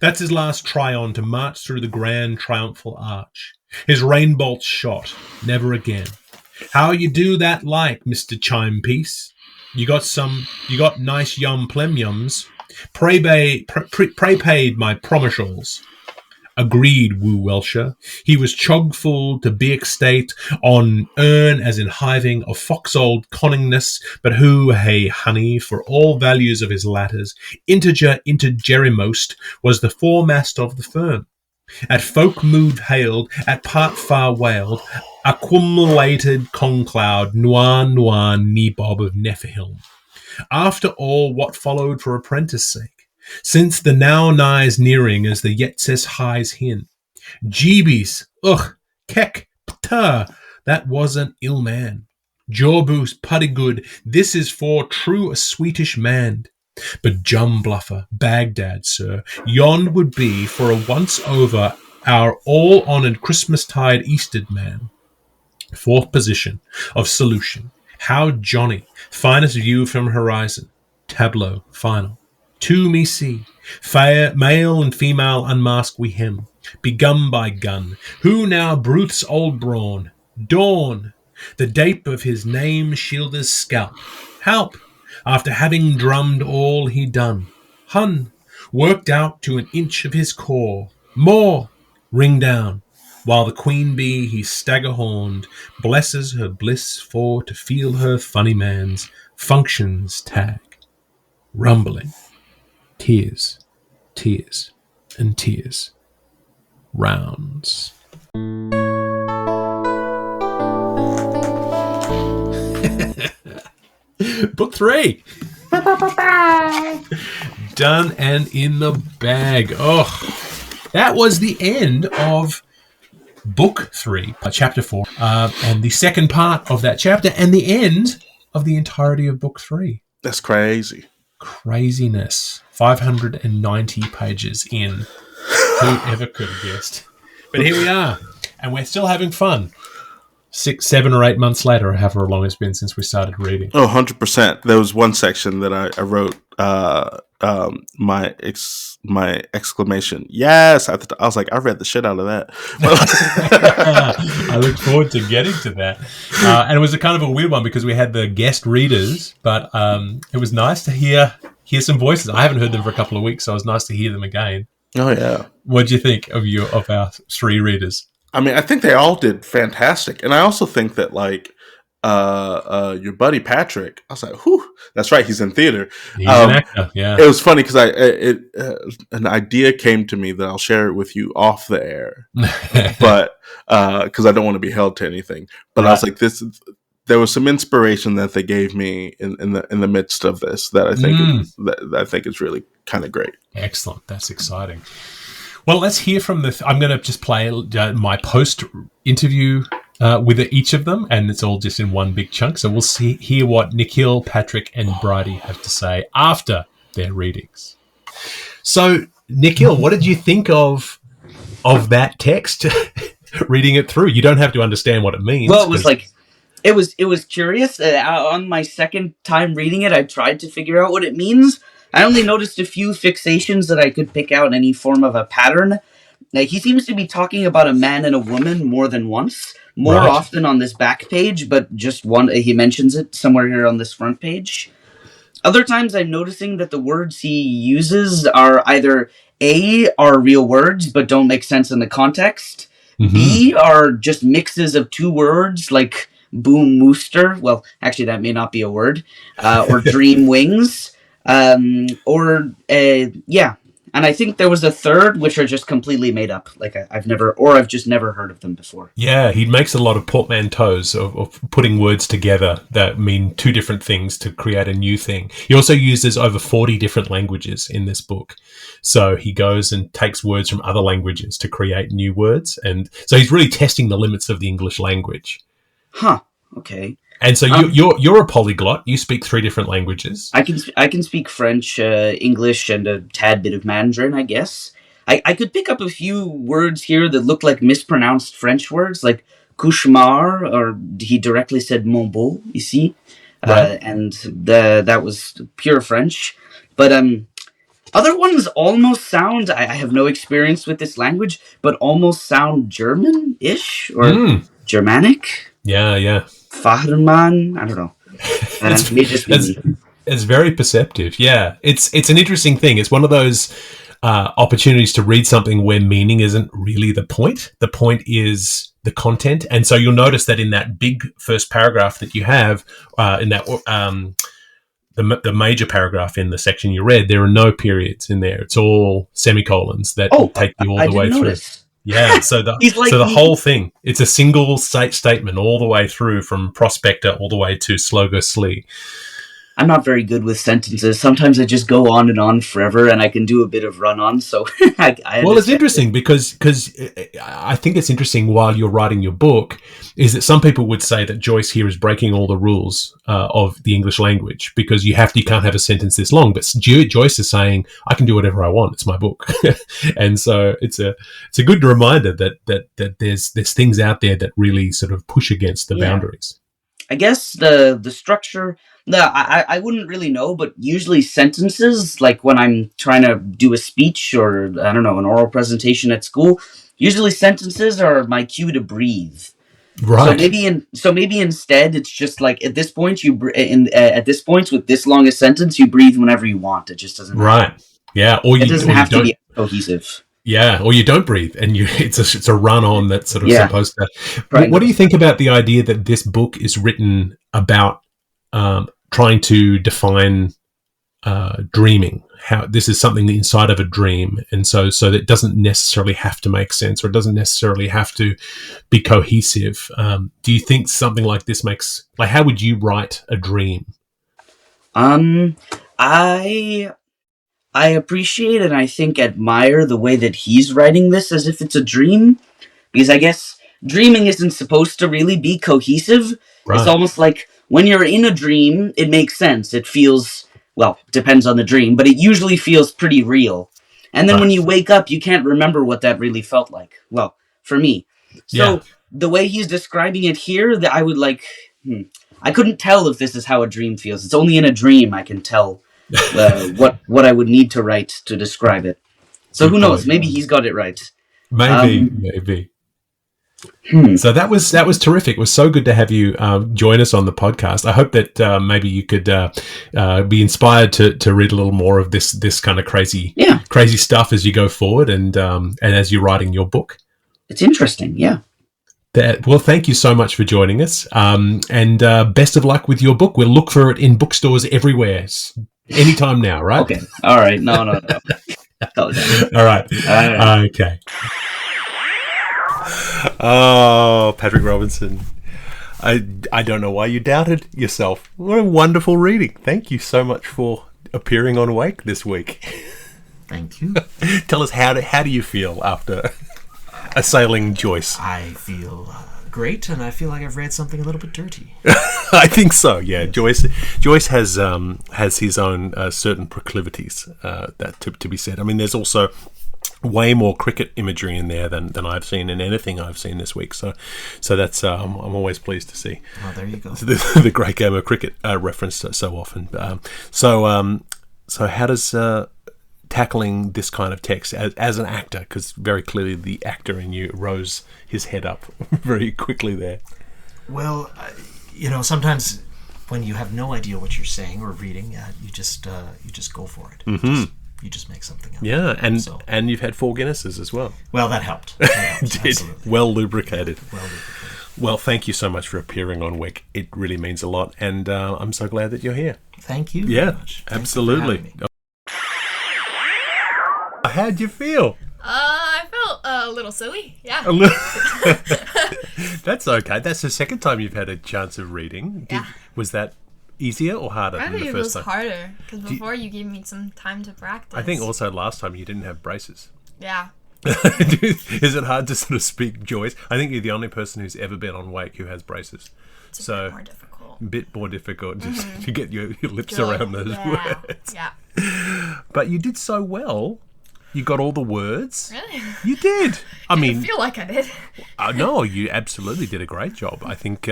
That's his last try-on to march through the grand triumphal arch. His rainbolt shot, never again. How you do that like, Mr. Chimepiece? You got nice yum plemyums. Pray paid my promisals. Agreed, Woo Welsher. He was chog-full to be state on earn as in hiving of fox-old conningness, but who, hey, honey, for all values of his latters, intergerimost, was the foremast of the firm. At folk mood hailed, at part far wailed, accumulated concloud, noir, nebob of Nephihilm. After all, what followed for apprentice sake, since the now nighs nearing as the yet says highs hin. Jeebies, ugh, keck, ptah, that was an ill man. Jawboos, putty good, this is for true a sweetish man. But Jum Bluffer, Baghdad, sir, yond would be for a once over our all-honoured Christmastide Eastered man. Fourth position of solution. How Johnny, finest view from horizon. Tableau, final. Two me see. Male and female unmask we him. Begun by gun. Who now Bruth's old brawn? Dawn. The dape of his name shielder's scalp. Help! After having drummed all he done. Hun, worked out to an inch of his core. More, ring down, while the queen bee he stagger-horned blesses her bliss for to feel her funny man's functions tag. Rumbling, tears, tears, and tears. Rounds. Book 3. Done and in the bag. Oh, that was the end of Book 3, Chapter 4, and the second part of that chapter, and the end of the entirety of Book 3. That's crazy. Craziness. 590 pages in. Whoever could have guessed? But here we are, and we're still having fun. 6, 7, or 8 months later, or however long it's been since we started reading. Oh, 100%. There was one section that I wrote my exclamation, yes! I was like, I read the shit out of that. I look forward to getting to that. And it was a kind of a weird one because we had the guest readers, but it was nice to hear some voices. I haven't heard them for a couple of weeks, so it was nice to hear them again. Oh, yeah. What do you think of our 3 readers? I mean, I think they all did fantastic. And I also think that, like, your buddy Patrick, I was like, whew, that's right, he's in theater. He's an actor, yeah. It was funny because an idea came to me that I'll share it with you off the air, but because I don't want to be held to anything. But right. I was like, there was some inspiration that they gave me in the midst of this that I think that I think is really kind of great. Excellent, that's exciting. Well, let's hear from I'm going to just play my post-interview with each of them, and it's all just in one big chunk. So we'll hear what Nikhil, Patrick, and Bridie have to say after their readings. So, Nikhil, what did you think of that text? Reading it through, you don't have to understand what it means. Well, it was curious. On my second time reading it, I tried to figure out what it means. I only noticed a few fixations that I could pick out any form of a pattern. Like, he seems to be talking about a man and a woman more than once, more right. often on this back page, but just one, he mentions it somewhere here on this front page. Other times I'm noticing that the words he uses are either A, are real words but don't make sense in the context, B, are just mixes of two words like boom mooster, well, actually that may not be a word, or dream wings. And I think there was a third, which are just completely made up. Like I've just never heard of them before. Yeah, he makes a lot of portmanteaus of putting words together that mean two different things to create a new thing. He also uses over 40 different languages in this book. So he goes and takes words from other languages to create new words. And so he's really testing the limits of the English language. Huh. Okay. And so you're a polyglot. You speak 3 different languages. I can speak French, English, and a tad bit of Mandarin, I guess. I could pick up a few words here that look like mispronounced French words, like cauchemar, or he directly said mon beau, ici. Right. And that was pure French. But other ones almost sound, I have no experience with this language, but almost sound German-ish or Germanic. Yeah. Fahrmann, I don't know. It's very perceptive. Yeah, it's an interesting thing. It's one of those opportunities to read something where meaning isn't really the point. The point is the content. And so you'll notice that in that big first paragraph that you have, in that the major paragraph in the section you read, there are no periods in there. It's all semicolons that take you all the way through. Notice. Yeah, so the whole thing, it's a single statement all the way through, from prospector all the way to slogo slee. I'm not very good with sentences. Sometimes I just go on and on forever, and I can do a bit of run-on. So, well, it's interesting because I think it's interesting while you're writing your book is that some people would say that Joyce here is breaking all the rules of the English language, because you can't have a sentence this long. But Joyce is saying, I can do whatever I want. It's my book, and so it's a good reminder that there's things out there that really sort of push against the boundaries. I guess the structure. No, I wouldn't really know, but usually sentences, like when I'm trying to do a speech or, I don't know, an oral presentation at school, usually sentences are my cue to breathe. Right. So maybe instead it's just like at this point at this point with this long a sentence, you breathe whenever you want. It just doesn't. Right. Yeah. Or it doesn't have to be cohesive. Yeah, or you don't breathe, and it's a run on that's sort of supposed to. Right. What do you think about the idea that this book is written about trying to define dreaming? How this is something inside of a dream, and so that it doesn't necessarily have to make sense, or it doesn't necessarily have to be cohesive. Do you think something like this makes, like, how would you write a dream? I appreciate and I think admire the way that he's writing this as if it's a dream, because I guess dreaming isn't supposed to really be cohesive. Right. It's almost like when you're in a dream, it makes sense. It feels, well, depends on the dream, but it usually feels pretty real. And then when you wake up, you can't remember what that really felt like. Well, for me. So the way he's describing it here, that I would like, I couldn't tell if this is how a dream feels. It's only in a dream I can tell what I would need to write to describe it. So who knows? Maybe he's got it right. Maybe. So that was terrific. It was so good to have you join us on the podcast. I hope that maybe you could be inspired to read a little more of this kind of crazy stuff as you go forward and as you're writing your book. It's interesting, yeah. Well, thank you so much for joining us, and best of luck with your book. We'll look for it in bookstores everywhere, anytime now, right? Okay. All right. No. All right. Okay. Oh, Patrick Robinson. I don't know why you doubted yourself. What a wonderful reading. Thank you so much for appearing on Awake this week. Thank you. Tell us, how do you feel after assailing Joyce? I feel great, and I feel like I've read something a little bit dirty. I think so. Yeah, Joyce has his own certain proclivities that to be said. I mean, there's also way more cricket imagery in there than I've seen in anything I've seen this week. So that's I'm always pleased to see. Oh, there you go. The great game of cricket referenced so often. So how does tackling this kind of text as an actor, because very clearly the actor in you rose his head up very quickly there. Well, sometimes when you have no idea what you're saying or reading, you just go for it. Mm-hmm. You just make something up. Yeah, and you've had 4 Guinnesses as well. Well, that helped. Absolutely. Well lubricated. Well, thank you so much for appearing on WEC. It really means a lot, and I'm so glad that you're here. Thank you very much. Absolutely. how'd you feel? I felt a little silly. Yeah. A little. That's okay. That's the second time you've had a chance of reading. Yeah. Was that easier or harder I than think the it first was time? harder because before you gave me some time to practice. I think also last time you didn't have braces. Yeah. Is it hard to sort of speak, Joyce? I think you're the only person who's ever been on Wake who has braces. It's a bit more difficult. A bit more difficult just to get your lips around those words. Yeah. But you did so well. You got all the words. Really? You did. I mean, I feel like I did. no, you absolutely did a great job. I think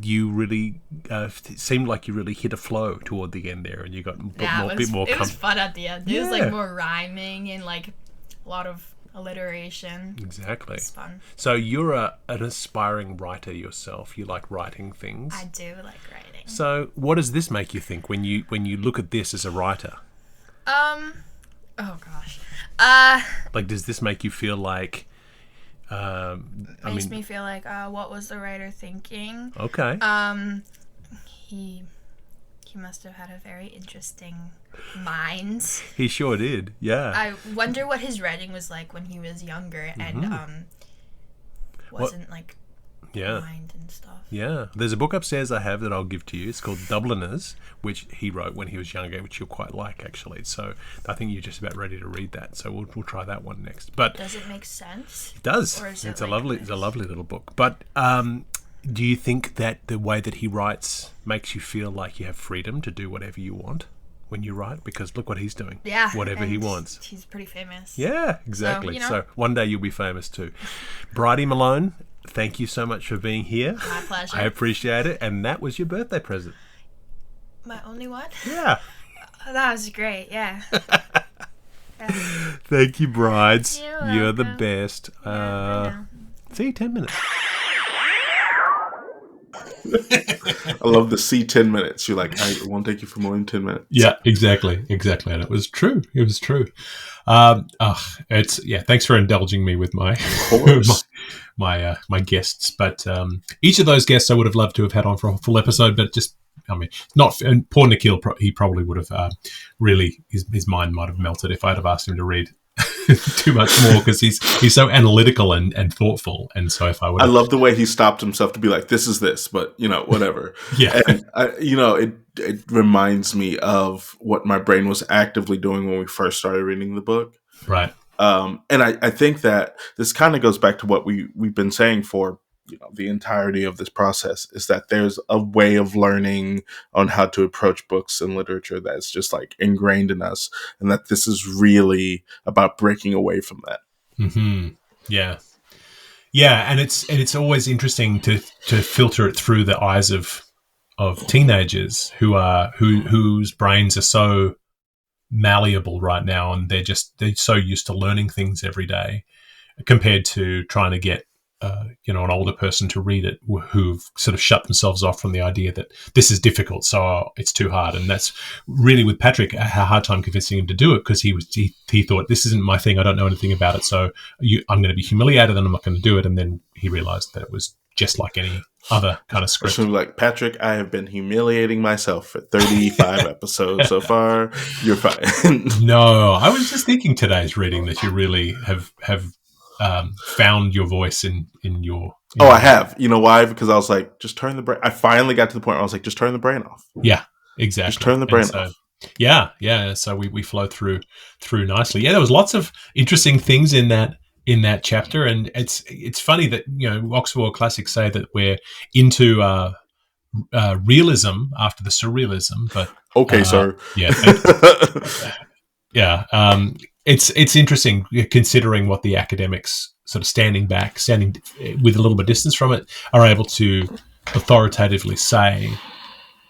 you really it seemed like you really hit a flow toward the end there, and you got a bit more. It was fun at the end. It was Yeah. like more rhyming and like a lot of alliteration. Exactly. It's fun. So you're an aspiring writer yourself. You like writing things. I do like writing. So what does this make you think when you look at this as a writer? Oh gosh. Like, does this make you feel like? Makes me feel like, what was the writer thinking? Okay. He must have had a very interesting mind. He sure did. Yeah. I wonder what his writing was like when he was younger and wasn't like Yeah. blind and stuff. Yeah. There's a book upstairs I have that I'll give to you. It's called Dubliners, which he wrote when he was younger, which you'll quite like, actually. So I think you're just about ready to read that. So we'll try that one next. But Does it make sense? it does. Or is it It's like a lovely little book. But do you think that the way that he writes makes you feel like you have freedom to do whatever you want when you write? Because look what he's doing. Yeah. Whatever he and wants. He's pretty famous. Yeah, exactly. So, So one day you'll be famous too. Bridie Malone, thank you so much for being here. My pleasure. I appreciate it. And that was your birthday present. My only one? Yeah. That was great, yeah. Thank you, brides. You're You're the welcome. best. I know. See you 10 minutes. I love the C 10 minutes. You're like, it won't take you for more than 10 minutes. Yeah, exactly. And it was true. Thanks for indulging me with my course. my guests. But each of those guests I would have loved to have had on for a full episode, but not. And poor Nikhil, he probably would have really his mind might have melted if I'd have asked him to read too much more, because he's so analytical and thoughtful. And so if I would, I love the way he stopped himself to be like, "This is this," but whatever. Yeah. And it reminds me of what my brain was actively doing when we first started reading the book. Right. And I think that this kind of goes back to what we've been saying for the entirety of this process, is that there's a way of learning on how to approach books and literature that's just like ingrained in us, and that this is really about breaking away from that. Mm-hmm. Yeah. And it's always interesting to filter it through the eyes of teenagers whose brains are so malleable right now, and they're so used to learning things every day, compared to trying to get an older person to read it who've sort of shut themselves off from the idea that this is difficult, so it's too hard. And that's really, with Patrick, I had a hard time convincing him to do it, because he thought, this isn't my thing, I don't know anything about it, so I'm going to be humiliated and I'm not going to do it. And then he realized that it was just like any other kind of script. So like, Patrick, I have been humiliating myself for 35 episodes so far. You're fine. No, I was just thinking today's reading that you really have found your voice in your. I have. You know why? Because I was like, just turn the brain. I finally got to the point where I was like, just turn the brain off. Yeah, exactly. Just turn the brain off. Yeah. So we flow through nicely. Yeah, there was lots of interesting things in that chapter, and it's funny that Oxford Classics say that we're into realism after the surrealism, but okay, sir. Yeah. Yeah. It's interesting considering what the academics sort of standing with a little bit of distance from it are able to authoritatively say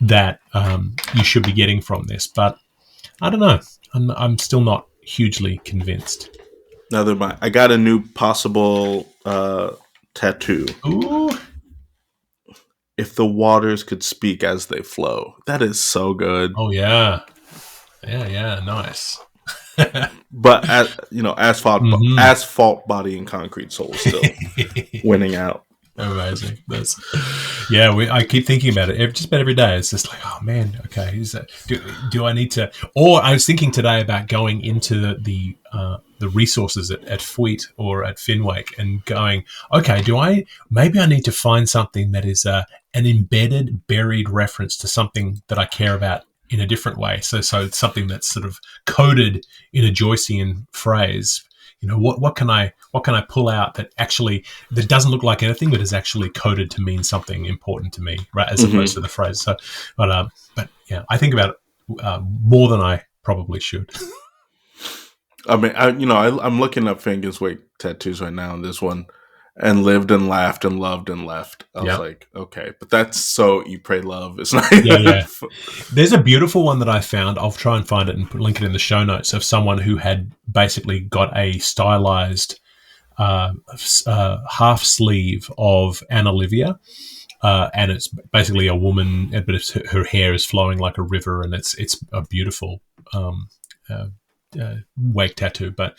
that you should be getting from this. But I don't know. I'm still not hugely convinced. Neither am I. I got a new possible tattoo. Ooh. If the waters could speak as they flow. That is so good. Oh yeah. Yeah, nice. But asphalt body and concrete soul is still winning out. Amazing. I keep thinking about it just about every day. It's just like, oh man, okay, do I need to? Or I was thinking today about going into the resources at Fleet or at Finwake and going, okay, maybe I need to find something that is an embedded, buried reference to something that I care about in a different way. So it's something that's sort of coded in a Joycean phrase. What can I pull out that doesn't look like anything, but is actually coded to mean something important to me, right? As opposed to the phrase. So, but yeah, I think about it more than I probably should. I mean, I'm looking up Finnegan's Wake tattoos right now, and this one, and lived and laughed and loved and left. I was like, okay, but that's so Eat, Pray, Love. It's not. Yeah. There's a beautiful one that I found. I'll try and find it and link it in the show notes of someone who had basically got a stylized half sleeve of Anna Livia. And it's basically a woman, but her hair is flowing like a river, and it's a beautiful wake tattoo. But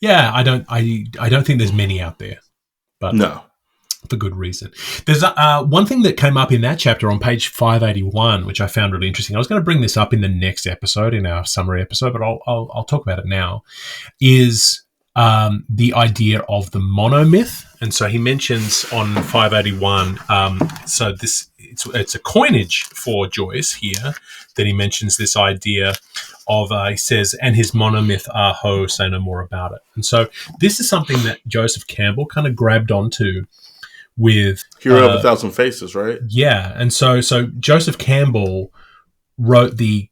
yeah, I don't think there's many out there. But no, for good reason. There's one thing that came up in that chapter on page 581, which I found really interesting. I was going to bring this up in the next episode, in our summary episode, but I'll talk about it now. Is the idea of the monomyth, and so he mentions on 581. So it's a coinage for Joyce here that he mentions this idea of, he says, and his monomyth, ho, say no more about it. And so this is something that Joseph Campbell kind of grabbed onto with Hero of a Thousand Faces, right? Yeah, and so Joseph Campbell wrote the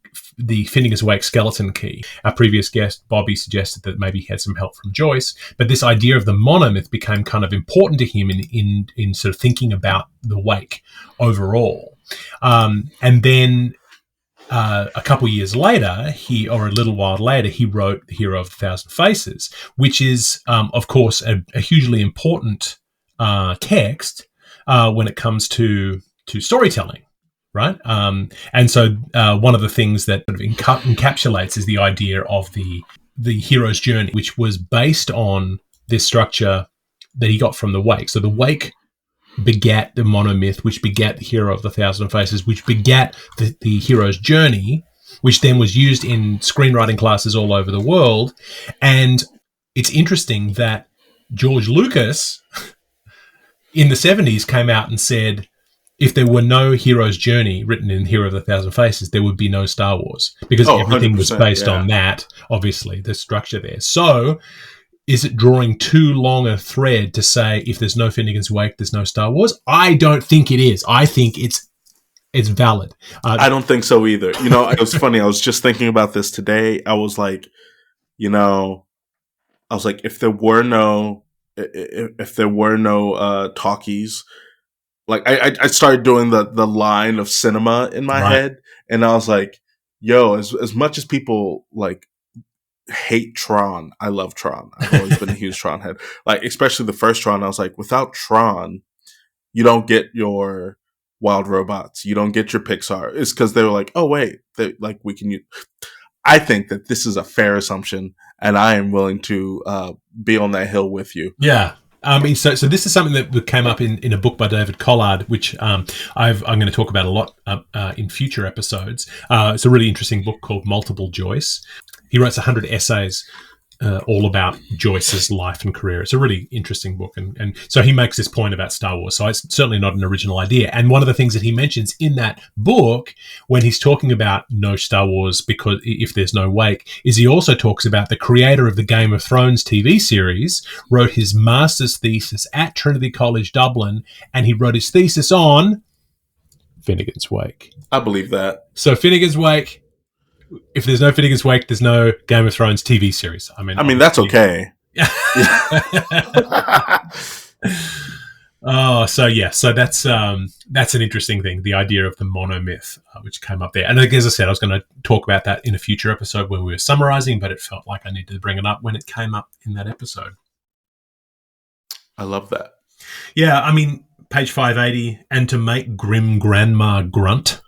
Finnegan's Wake skeleton key. Our previous guest, Bobby, suggested that maybe he had some help from Joyce, but this idea of the monomyth became kind of important to him in sort of thinking about the Wake overall. And then a couple years later, or a little while later, he wrote The Hero of a Thousand Faces, which is, of course, a hugely important text when it comes to storytelling. Right, and so one of the things that sort of encapsulates is the idea of the hero's journey, which was based on this structure that he got from the Wake. So the Wake begat the monomyth, which begat the Hero of the Thousand Faces, which begat the hero's journey, which then was used in screenwriting classes all over the world. And it's interesting that George Lucas in the 70s came out and said, if there were no hero's journey written in Hero of the Thousand Faces, there would be no Star Wars, because everything was based on that, obviously, the structure there. So is it drawing too long a thread to say if there's no Finnegan's Wake, there's no Star Wars? I don't think it is. I think it's valid. I don't think so either. It was funny. I was just thinking about this today. I was like, if there were no talkies, like I started doing the line of cinema in my head, and I was like, yo, as much as people like hate Tron, I love Tron. I've always been a huge Tron head. Like, especially the first Tron, I was like, without Tron, you don't get your Wild Robots, you don't get your Pixar. It's because they were like, oh wait, we can use. I think that this is a fair assumption, and I am willing to be on that hill with you. Yeah. So this is something that came up in a book by David Collard, which I'm going to talk about a lot in future episodes. It's a really interesting book called Multiple Joyce. He writes 100 essays all about Joyce's life and career. It's a really interesting book. And so he makes this point about Star Wars. So it's certainly not an original idea. And one of the things that he mentions in that book, when he's talking about no Star Wars, because if there's no Wake, is he also talks about the creator of the Game of Thrones TV series wrote his master's thesis at Trinity College, Dublin, and he wrote his thesis on Finnegan's Wake. I believe that. So Finnegan's Wake, if there's no Finnegan's Wake, there's no Game of Thrones TV series. I mean that's okay. So that's an interesting thing, the idea of the monomyth, which came up there. And as I said, I was going to talk about that in a future episode when we were summarizing, but it felt like I needed to bring it up when it came up in that episode. I love that. Yeah, I mean, page 580, and to make Grim Grandma Grunt.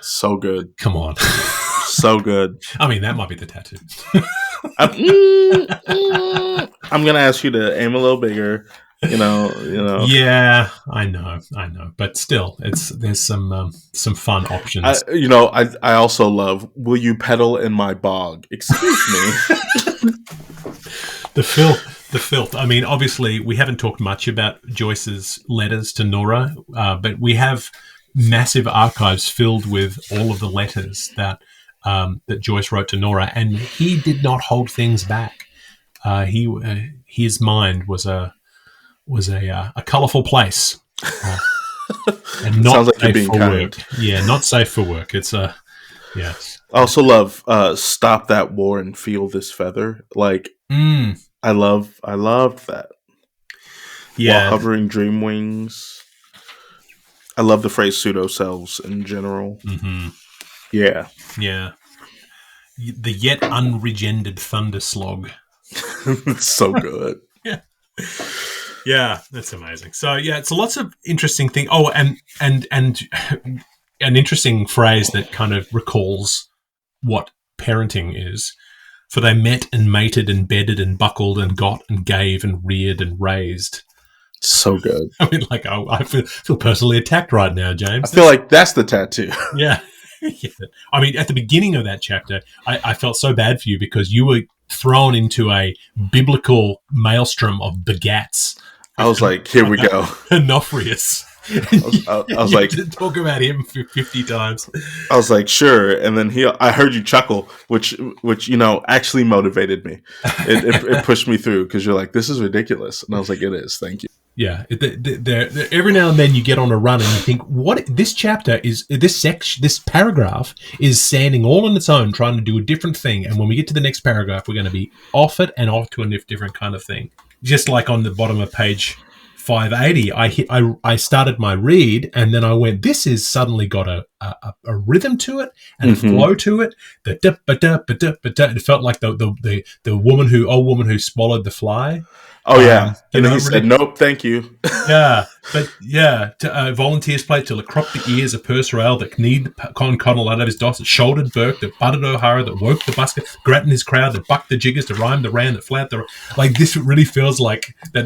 So good. Come on. So good. I mean, that might be the tattoo. I'm going to ask you to aim a little bigger. Yeah, I know, but still, there's some fun options. I also love. Will you pedal in my bog? Excuse me. The filth. I mean, obviously, we haven't talked much about Joyce's letters to Nora, but we have massive archives filled with all of the letters that Joyce wrote to Nora, and he did not hold things back. His mind was a colourful place, and not Sounds like you're safe being for kind. work. Yeah, not safe for work. It's yes. I also love "Stop that war and feel this feather." Like, I loved that. Yeah, While hovering dream wings. I love the phrase pseudo selves in general. Mm-hmm. Yeah. The yet unregendered thunderslog. It's so good. Yeah, that's amazing. So yeah, it's lots of interesting things. Oh, and an interesting phrase that kind of recalls what parenting is. For they met and mated and bedded and buckled and got and gave and reared and raised. So good. I mean, like, I feel personally attacked right now, James. I feel like that's the tattoo. Yeah. Yeah. I mean, at the beginning of that chapter, I felt so bad for you because you were thrown into a biblical maelstrom of begats. I was like, here we go. Onofrius. I was like, talk about him 50 times. I was like, sure. And then I heard you chuckle, which actually motivated me. It pushed me through because you're like, this is ridiculous. And I was like, it is. Thank you. Yeah, every now and then you get on a run and you think, what this chapter is, this paragraph is standing all on its own, trying to do a different thing. And when we get to the next paragraph, we're going to be off it and off to a different kind of thing. Just like on the bottom of page 580, I started my read and then I went, this is suddenly got a rhythm to it and a flow to it. It felt like the old woman who swallowed the fly. Oh yeah, and then he said, "Nope, thank you." Yeah, but yeah, volunteers played till it cropped the ears of Purcell that kneed Connell out of his doss, that shouldered Burke, that butted O'Hara, that woke the busker, Grattan his crowd, that bucked the jiggers, that rhymed the ran, that flat the like. This really feels like that.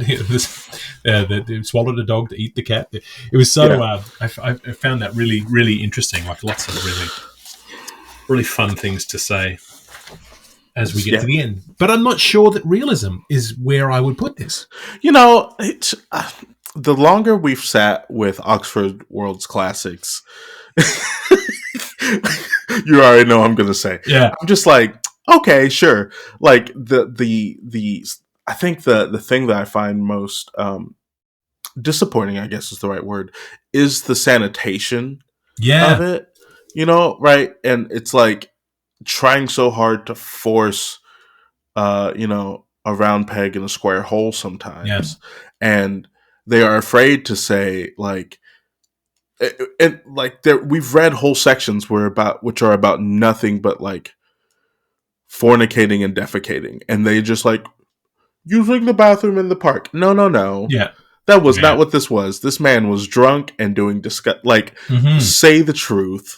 That swallowed a dog to eat the cat. It was so. Yeah. I found that really, really interesting. Like lots of really, really fun things to say as we get to the end. But I'm not sure that realism is where I would put this. The longer we've sat with Oxford World's Classics, you already know what I'm going to say. Yeah. I'm just like, okay, sure. Like I think the thing that I find most disappointing, I guess is the right word, is the sanitation of it. Right? And it's like, trying so hard to force, a round peg in a square hole sometimes, and they are afraid to say we've read whole sections which are about nothing but like fornicating and defecating, and they just like using the bathroom in the park. No. Yeah. That was not what this was. This man was drunk and doing say the truth.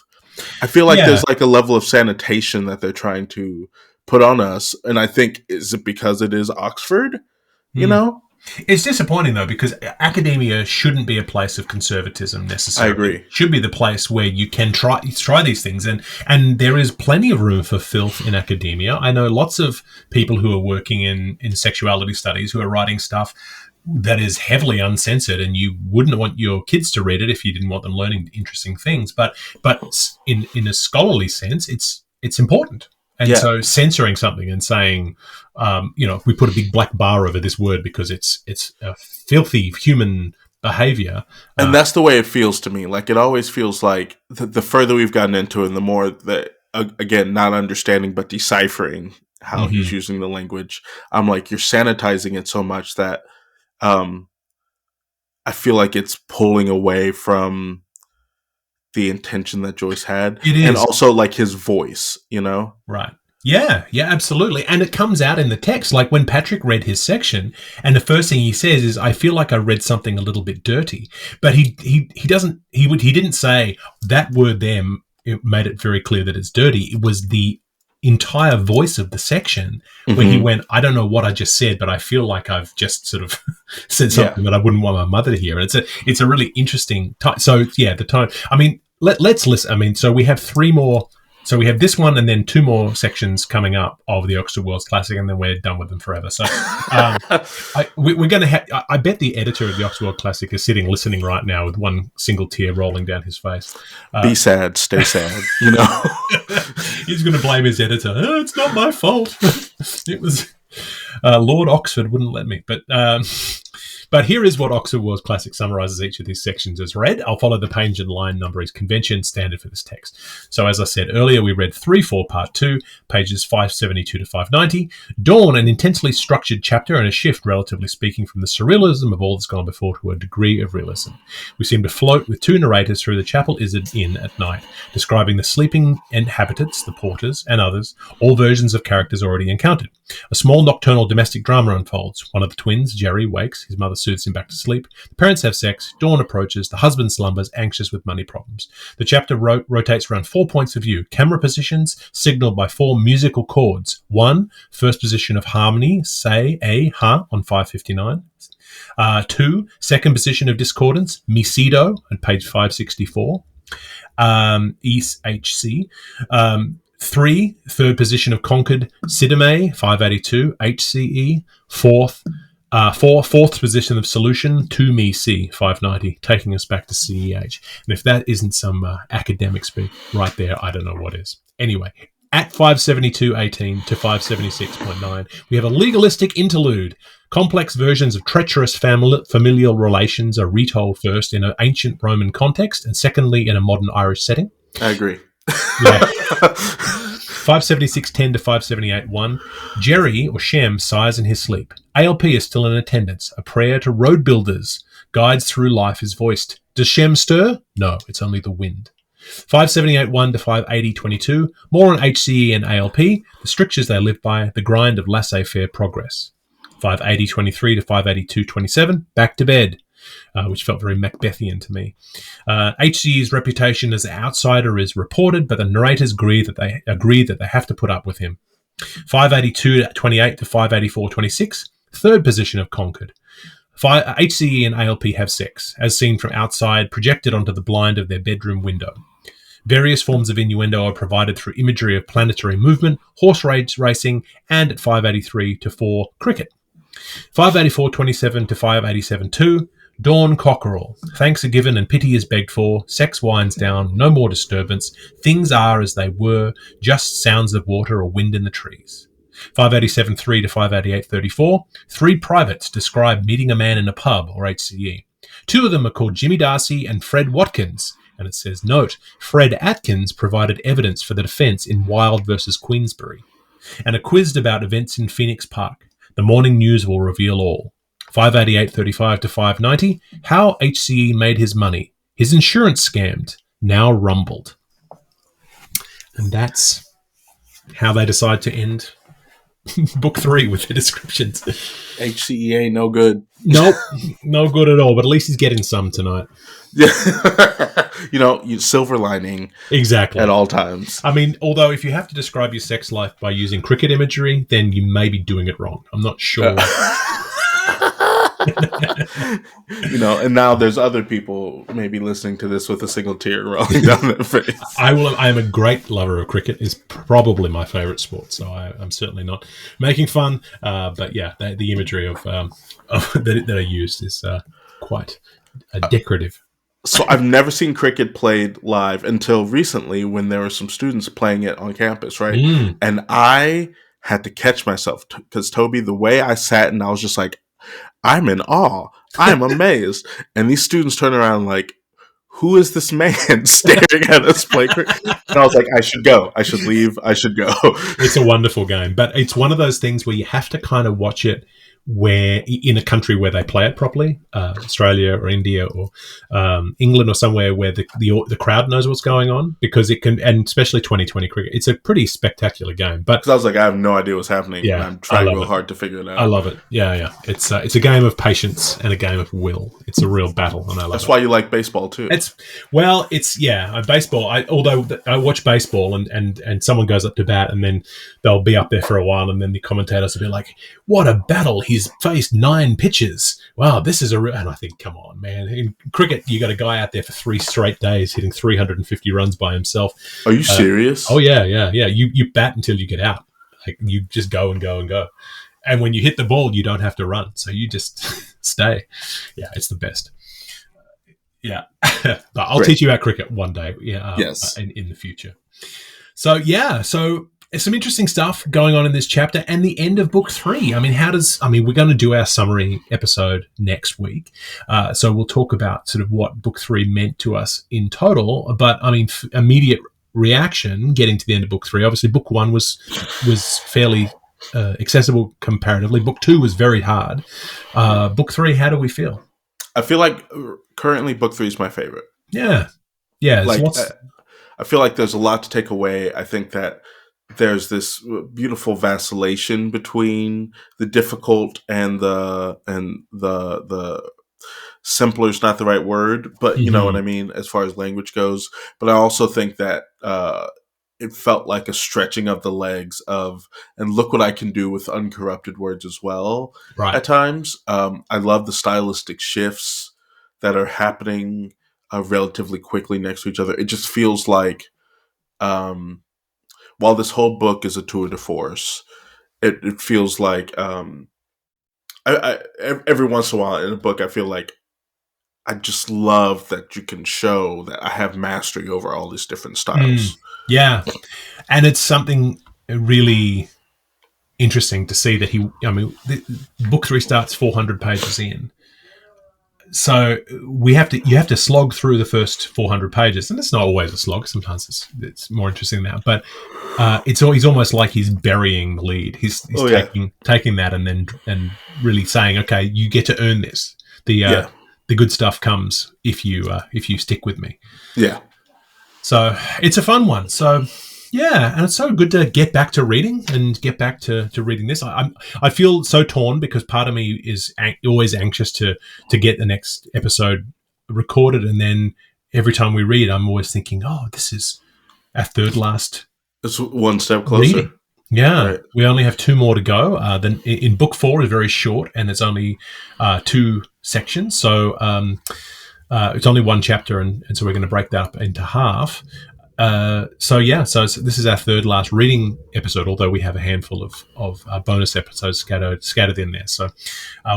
I feel like there's like a level of sanitation that they're trying to put on us. And I think, is it because it is Oxford? It's disappointing though, because academia shouldn't be a place of conservatism necessarily. I agree. It should be the place where you can try these things. And there is plenty of room for filth in academia. I know lots of people who are working in sexuality studies who are writing stuff that is heavily uncensored, and you wouldn't want your kids to read it if you didn't want them learning interesting things. But in a scholarly sense, it's important. And so censoring something and saying, we put a big black bar over this word because it's a filthy human behavior. And that's the way it feels to me. Like, it always feels like the further we've gotten into it, and the more that, again, not understanding but deciphering how he's using the language, I'm like, you're sanitizing it so much that I feel like it's pulling away from the intention that Joyce had. It is. And also like his voice, Right. Yeah, absolutely. And it comes out in the text. Like when Patrick read his section, and the first thing he says is, I feel like I read something a little bit dirty. But he didn't say that word there. It made it very clear that it's dirty. It was the entire voice of the section where he went, I don't know what I just said, but I feel like I've just sort of said something that I wouldn't want my mother to hear. And it's a really interesting time. So yeah, the tone. I mean, let's listen. I mean, so we have three more. So we have this one and then two more sections coming up of the Oxford World's Classic, and then we're done with them forever. So we're going to have... I bet the editor of the Oxford World Classic is sitting listening right now with one single tear rolling down his face. Be sad, stay sad, you know. He's going to blame his editor. Oh, it's not my fault. It was... Lord Oxford wouldn't let me. But here is what Oxford World's Classic summarises each of these sections as read. I'll follow the page and line numbering convention standard for this text. So as I said earlier, we read 3-4 Part 2, pages 572 to 590. Dawn, an intensely structured chapter and a shift, relatively speaking, from the surrealism of all that's gone before to a degree of realism. We seem to float with two narrators through the chapel Izzard Inn at night, describing the sleeping inhabitants, the porters, and others, all versions of characters already encountered. A small nocturnal domestic drama unfolds. One of the twins, Jerry, wakes. His mother soothes him back to sleep. The parents have sex. Dawn approaches. The husband slumbers, anxious with money problems. The chapter rotates around 4 points of view. Camera positions signalled by 4 musical chords. 1, first position of harmony, say, a, ha, on 559. 2, second position of discordance, mi-si-do, on page 564. HC. 3, third position of conquered, Sidame, 582, HCE. 4th position of solution, 2 me C, 590, taking us back to CEH. And if that isn't some academic speak right there, I don't know what is. Anyway, at 572.18 to 576.9, we have a legalistic interlude. Complex versions of treacherous familial relations are retold first in an ancient Roman context and secondly in a modern Irish setting. I agree. Yeah. 576.10 to 578.1. Jerry, or Shem, sighs in his sleep. ALP is still in attendance. A prayer to road builders. Guides through life is voiced. Does Shem stir? No, it's only the wind. 578.1 to 580.22. More on HCE and ALP. The strictures they live by. The grind of laissez-faire progress. 580.23 to 582.27. Back to bed. Which felt very Macbethian to me. HCE's reputation as an outsider is reported, but the narrators agree that they have to put up with him. 582.28 to 584.26, third position of Concord. HCE and ALP have sex, as seen from outside, projected onto the blind of their bedroom window. Various forms of innuendo are provided through imagery of planetary movement, horse racing, and at 583 to 4, cricket. 584.27 to 587.2, Dawn Cockerel. Thanks are given and pity is begged for. Sex winds down. No more disturbance. Things are as they were. Just sounds of water or wind in the trees. 587.3 to 588.34. 3 privates describe meeting a man in a pub, or HCE. 2 of them are called Jimmy Darcy and Fred Watkins. And it says, note, Fred Atkins provided evidence for the defence in Wild versus Queensbury. And are quizzed about events in Phoenix Park. The morning news will reveal all. 588.35 to 590. How HCE made his money. His insurance scammed. Now rumbled. And that's how they decide to end book 3 with the descriptions. HCE ain't no good. Nope, no good at all. But at least he's getting some tonight. You silver lining. Exactly. At all times. I mean, although if you have to describe your sex life by using cricket imagery, then you may be doing it wrong. I'm not sure. And now there's other people maybe listening to this with a single tear rolling down their face. I am a great lover of cricket. It's probably my favourite sport, so I'm certainly not making fun. But yeah, the imagery of that I used is quite decorative. So I've never seen cricket played live until recently when there were some students playing it on campus, right? Mm. And I had to catch myself because Toby, the way I sat and I was just like, I'm in awe. I'm amazed. And these students turn around like, who is this man staring at us play cricket? And I was like, I should go. I should leave. I should go. It's a wonderful game. But it's one of those things where you have to kind of watch it where in a country where they play it properly, Australia or India or England or somewhere where the crowd knows what's going on, because it can, and especially 2020 cricket, it's a pretty spectacular game. But because I was like, I have no idea what's happening. Yeah, and I'm trying real hard to figure it out. I love it. Yeah. It's a game of patience and a game of will. It's a real battle, and I love it. That's why you like baseball too. Baseball. Although I watch baseball and someone goes up to bat and then they'll be up there for a while, and then the commentators will be like, "What a battle! He's faced 9 pitches. Wow, this is a real..." And I think, come on, man. In cricket, you got a guy out there for 3 straight days hitting 350 runs by himself. Are you serious? Oh yeah. You bat until you get out. Like, you just go and go and go. And when you hit the ball, you don't have to run. So you just stay. Yeah, it's the best. Yeah. But I'll teach you about cricket one day. Yeah. Yes. In the future. So, yeah. So some interesting stuff going on in this chapter and the end of book 3. I mean, we're going to do our summary episode next week. So we'll talk about sort of what book 3 meant to us in total. But I mean, immediate reaction getting to the end of book 3. Obviously, book 1 was fairly accessible comparatively. Book 2 was very hard. Book 3, how do we feel? I feel like currently book 3 is my favorite. Yeah. Like, I feel like there's a lot to take away. I think that there's this beautiful vacillation between the difficult and the simpler is not the right word, but you know what I mean, as far as language goes. But I also think that it felt like a stretching of the legs of, and look what I can do with uncorrupted words as well. Right. At times, I love the stylistic shifts that are happening relatively quickly next to each other. It just feels like, while this whole book is a tour de force, it feels like every once in a while in a book, I feel like I just love that you can show that I have mastery over all these different styles. Yeah. And it's something really interesting to see that book 3 starts 400 pages in. So you have to slog through the first 400 pages, and it's not always a slog. Sometimes it's more interesting than that. But he's almost like he's burying the lead. He's taking that and really saying, okay, you get to earn this. The good stuff comes if you stick with me. Yeah. So it's a fun one. So yeah, and it's so good to get back to reading and get back to reading this. I feel so torn because part of me is always anxious to get the next episode recorded, and then every time we read, I'm always thinking, oh, this is our third last. It's one step closer. Reading. Yeah, right. We only have 2 more to go. Then in book 4 is very short, and it's only 2 sections, so it's only 1 chapter, and so we're going to break that up into half. So this is our third last reading episode, although we have a handful of bonus episodes scattered in there. So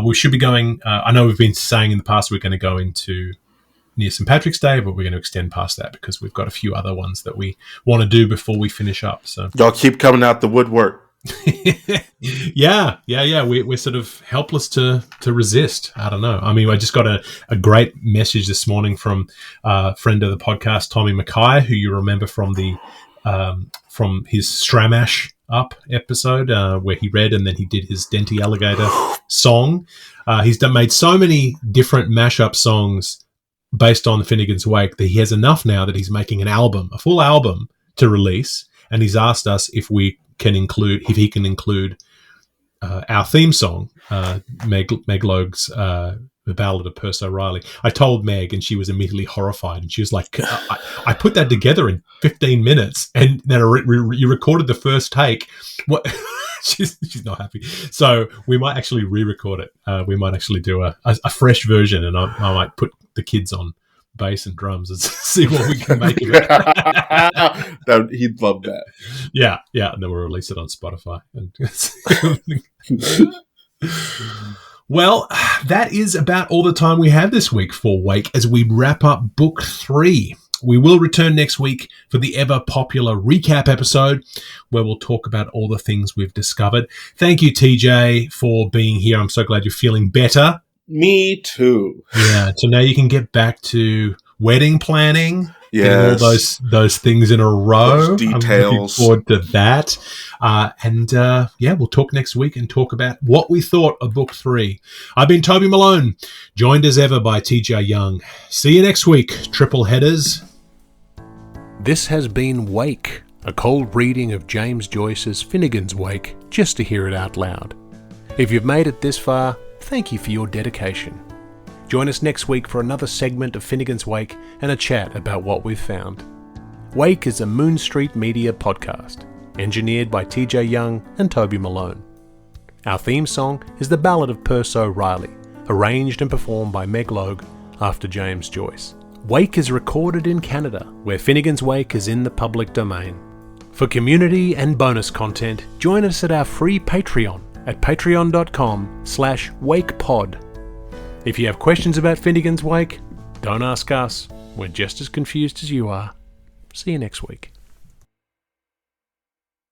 we should be going. I know we've been saying in the past we're going to go into near St. Patrick's Day, but we're going to extend past that because we've got a few other ones that we want to do before we finish up. So y'all keep coming out the woodwork. Yeah. We're sort of helpless to resist. I don't know. I mean, I just got a great message this morning from a friend of the podcast, Tommy Mackay, who you remember from his Stramash Up episode where he read and then he did his Denty Alligator song. He's made so many different mashup songs based on Finnegan's Wake that he has enough now that he's making a full album to release, and he's asked us if he can include our theme song, Meg Logue's The Ballad of Percy O'Reilly. I told Meg, and she was immediately horrified, and she was like, I put that together in 15 minutes, and then you recorded the first take. What? She's not happy. So we might actually re-record it. We might actually do a fresh version, and I might put the kids on bass and drums and see what we can make of it. He'd love that. Yeah, and then we'll release it on Spotify. Well, that is about all the time we have this week for Wake as we wrap up book 3. We will return next week for the ever-popular recap episode where we'll talk about all the things we've discovered. Thank you, TJ, for being here. I'm so glad you're feeling better. Me too. Yeah, so now you can get back to wedding planning getting all those things in a row. Those details. I'm looking forward to that. We'll talk next week and talk about what we thought of book 3. I've been Toby Malone, joined as ever by TJ Young. See you next week, triple headers. This has been Wake, a cold reading of James Joyce's Finnegan's Wake, just to hear it out loud. If you've made it this far, thank you for your dedication. Join us next week for another segment of Finnegan's Wake and a chat about what we've found. Wake is a Moon Street Media podcast, engineered by TJ Young and Toby Malone. Our theme song is The Ballad of Perso Riley, arranged and performed by Meg Logue after James Joyce. Wake is recorded in Canada, where Finnegan's Wake is in the public domain. For community and bonus content, join us at our free Patreon at patreon.com/wakepod. If you have questions about Finnegan's Wake, don't ask us. We're just as confused as you are. See you next week.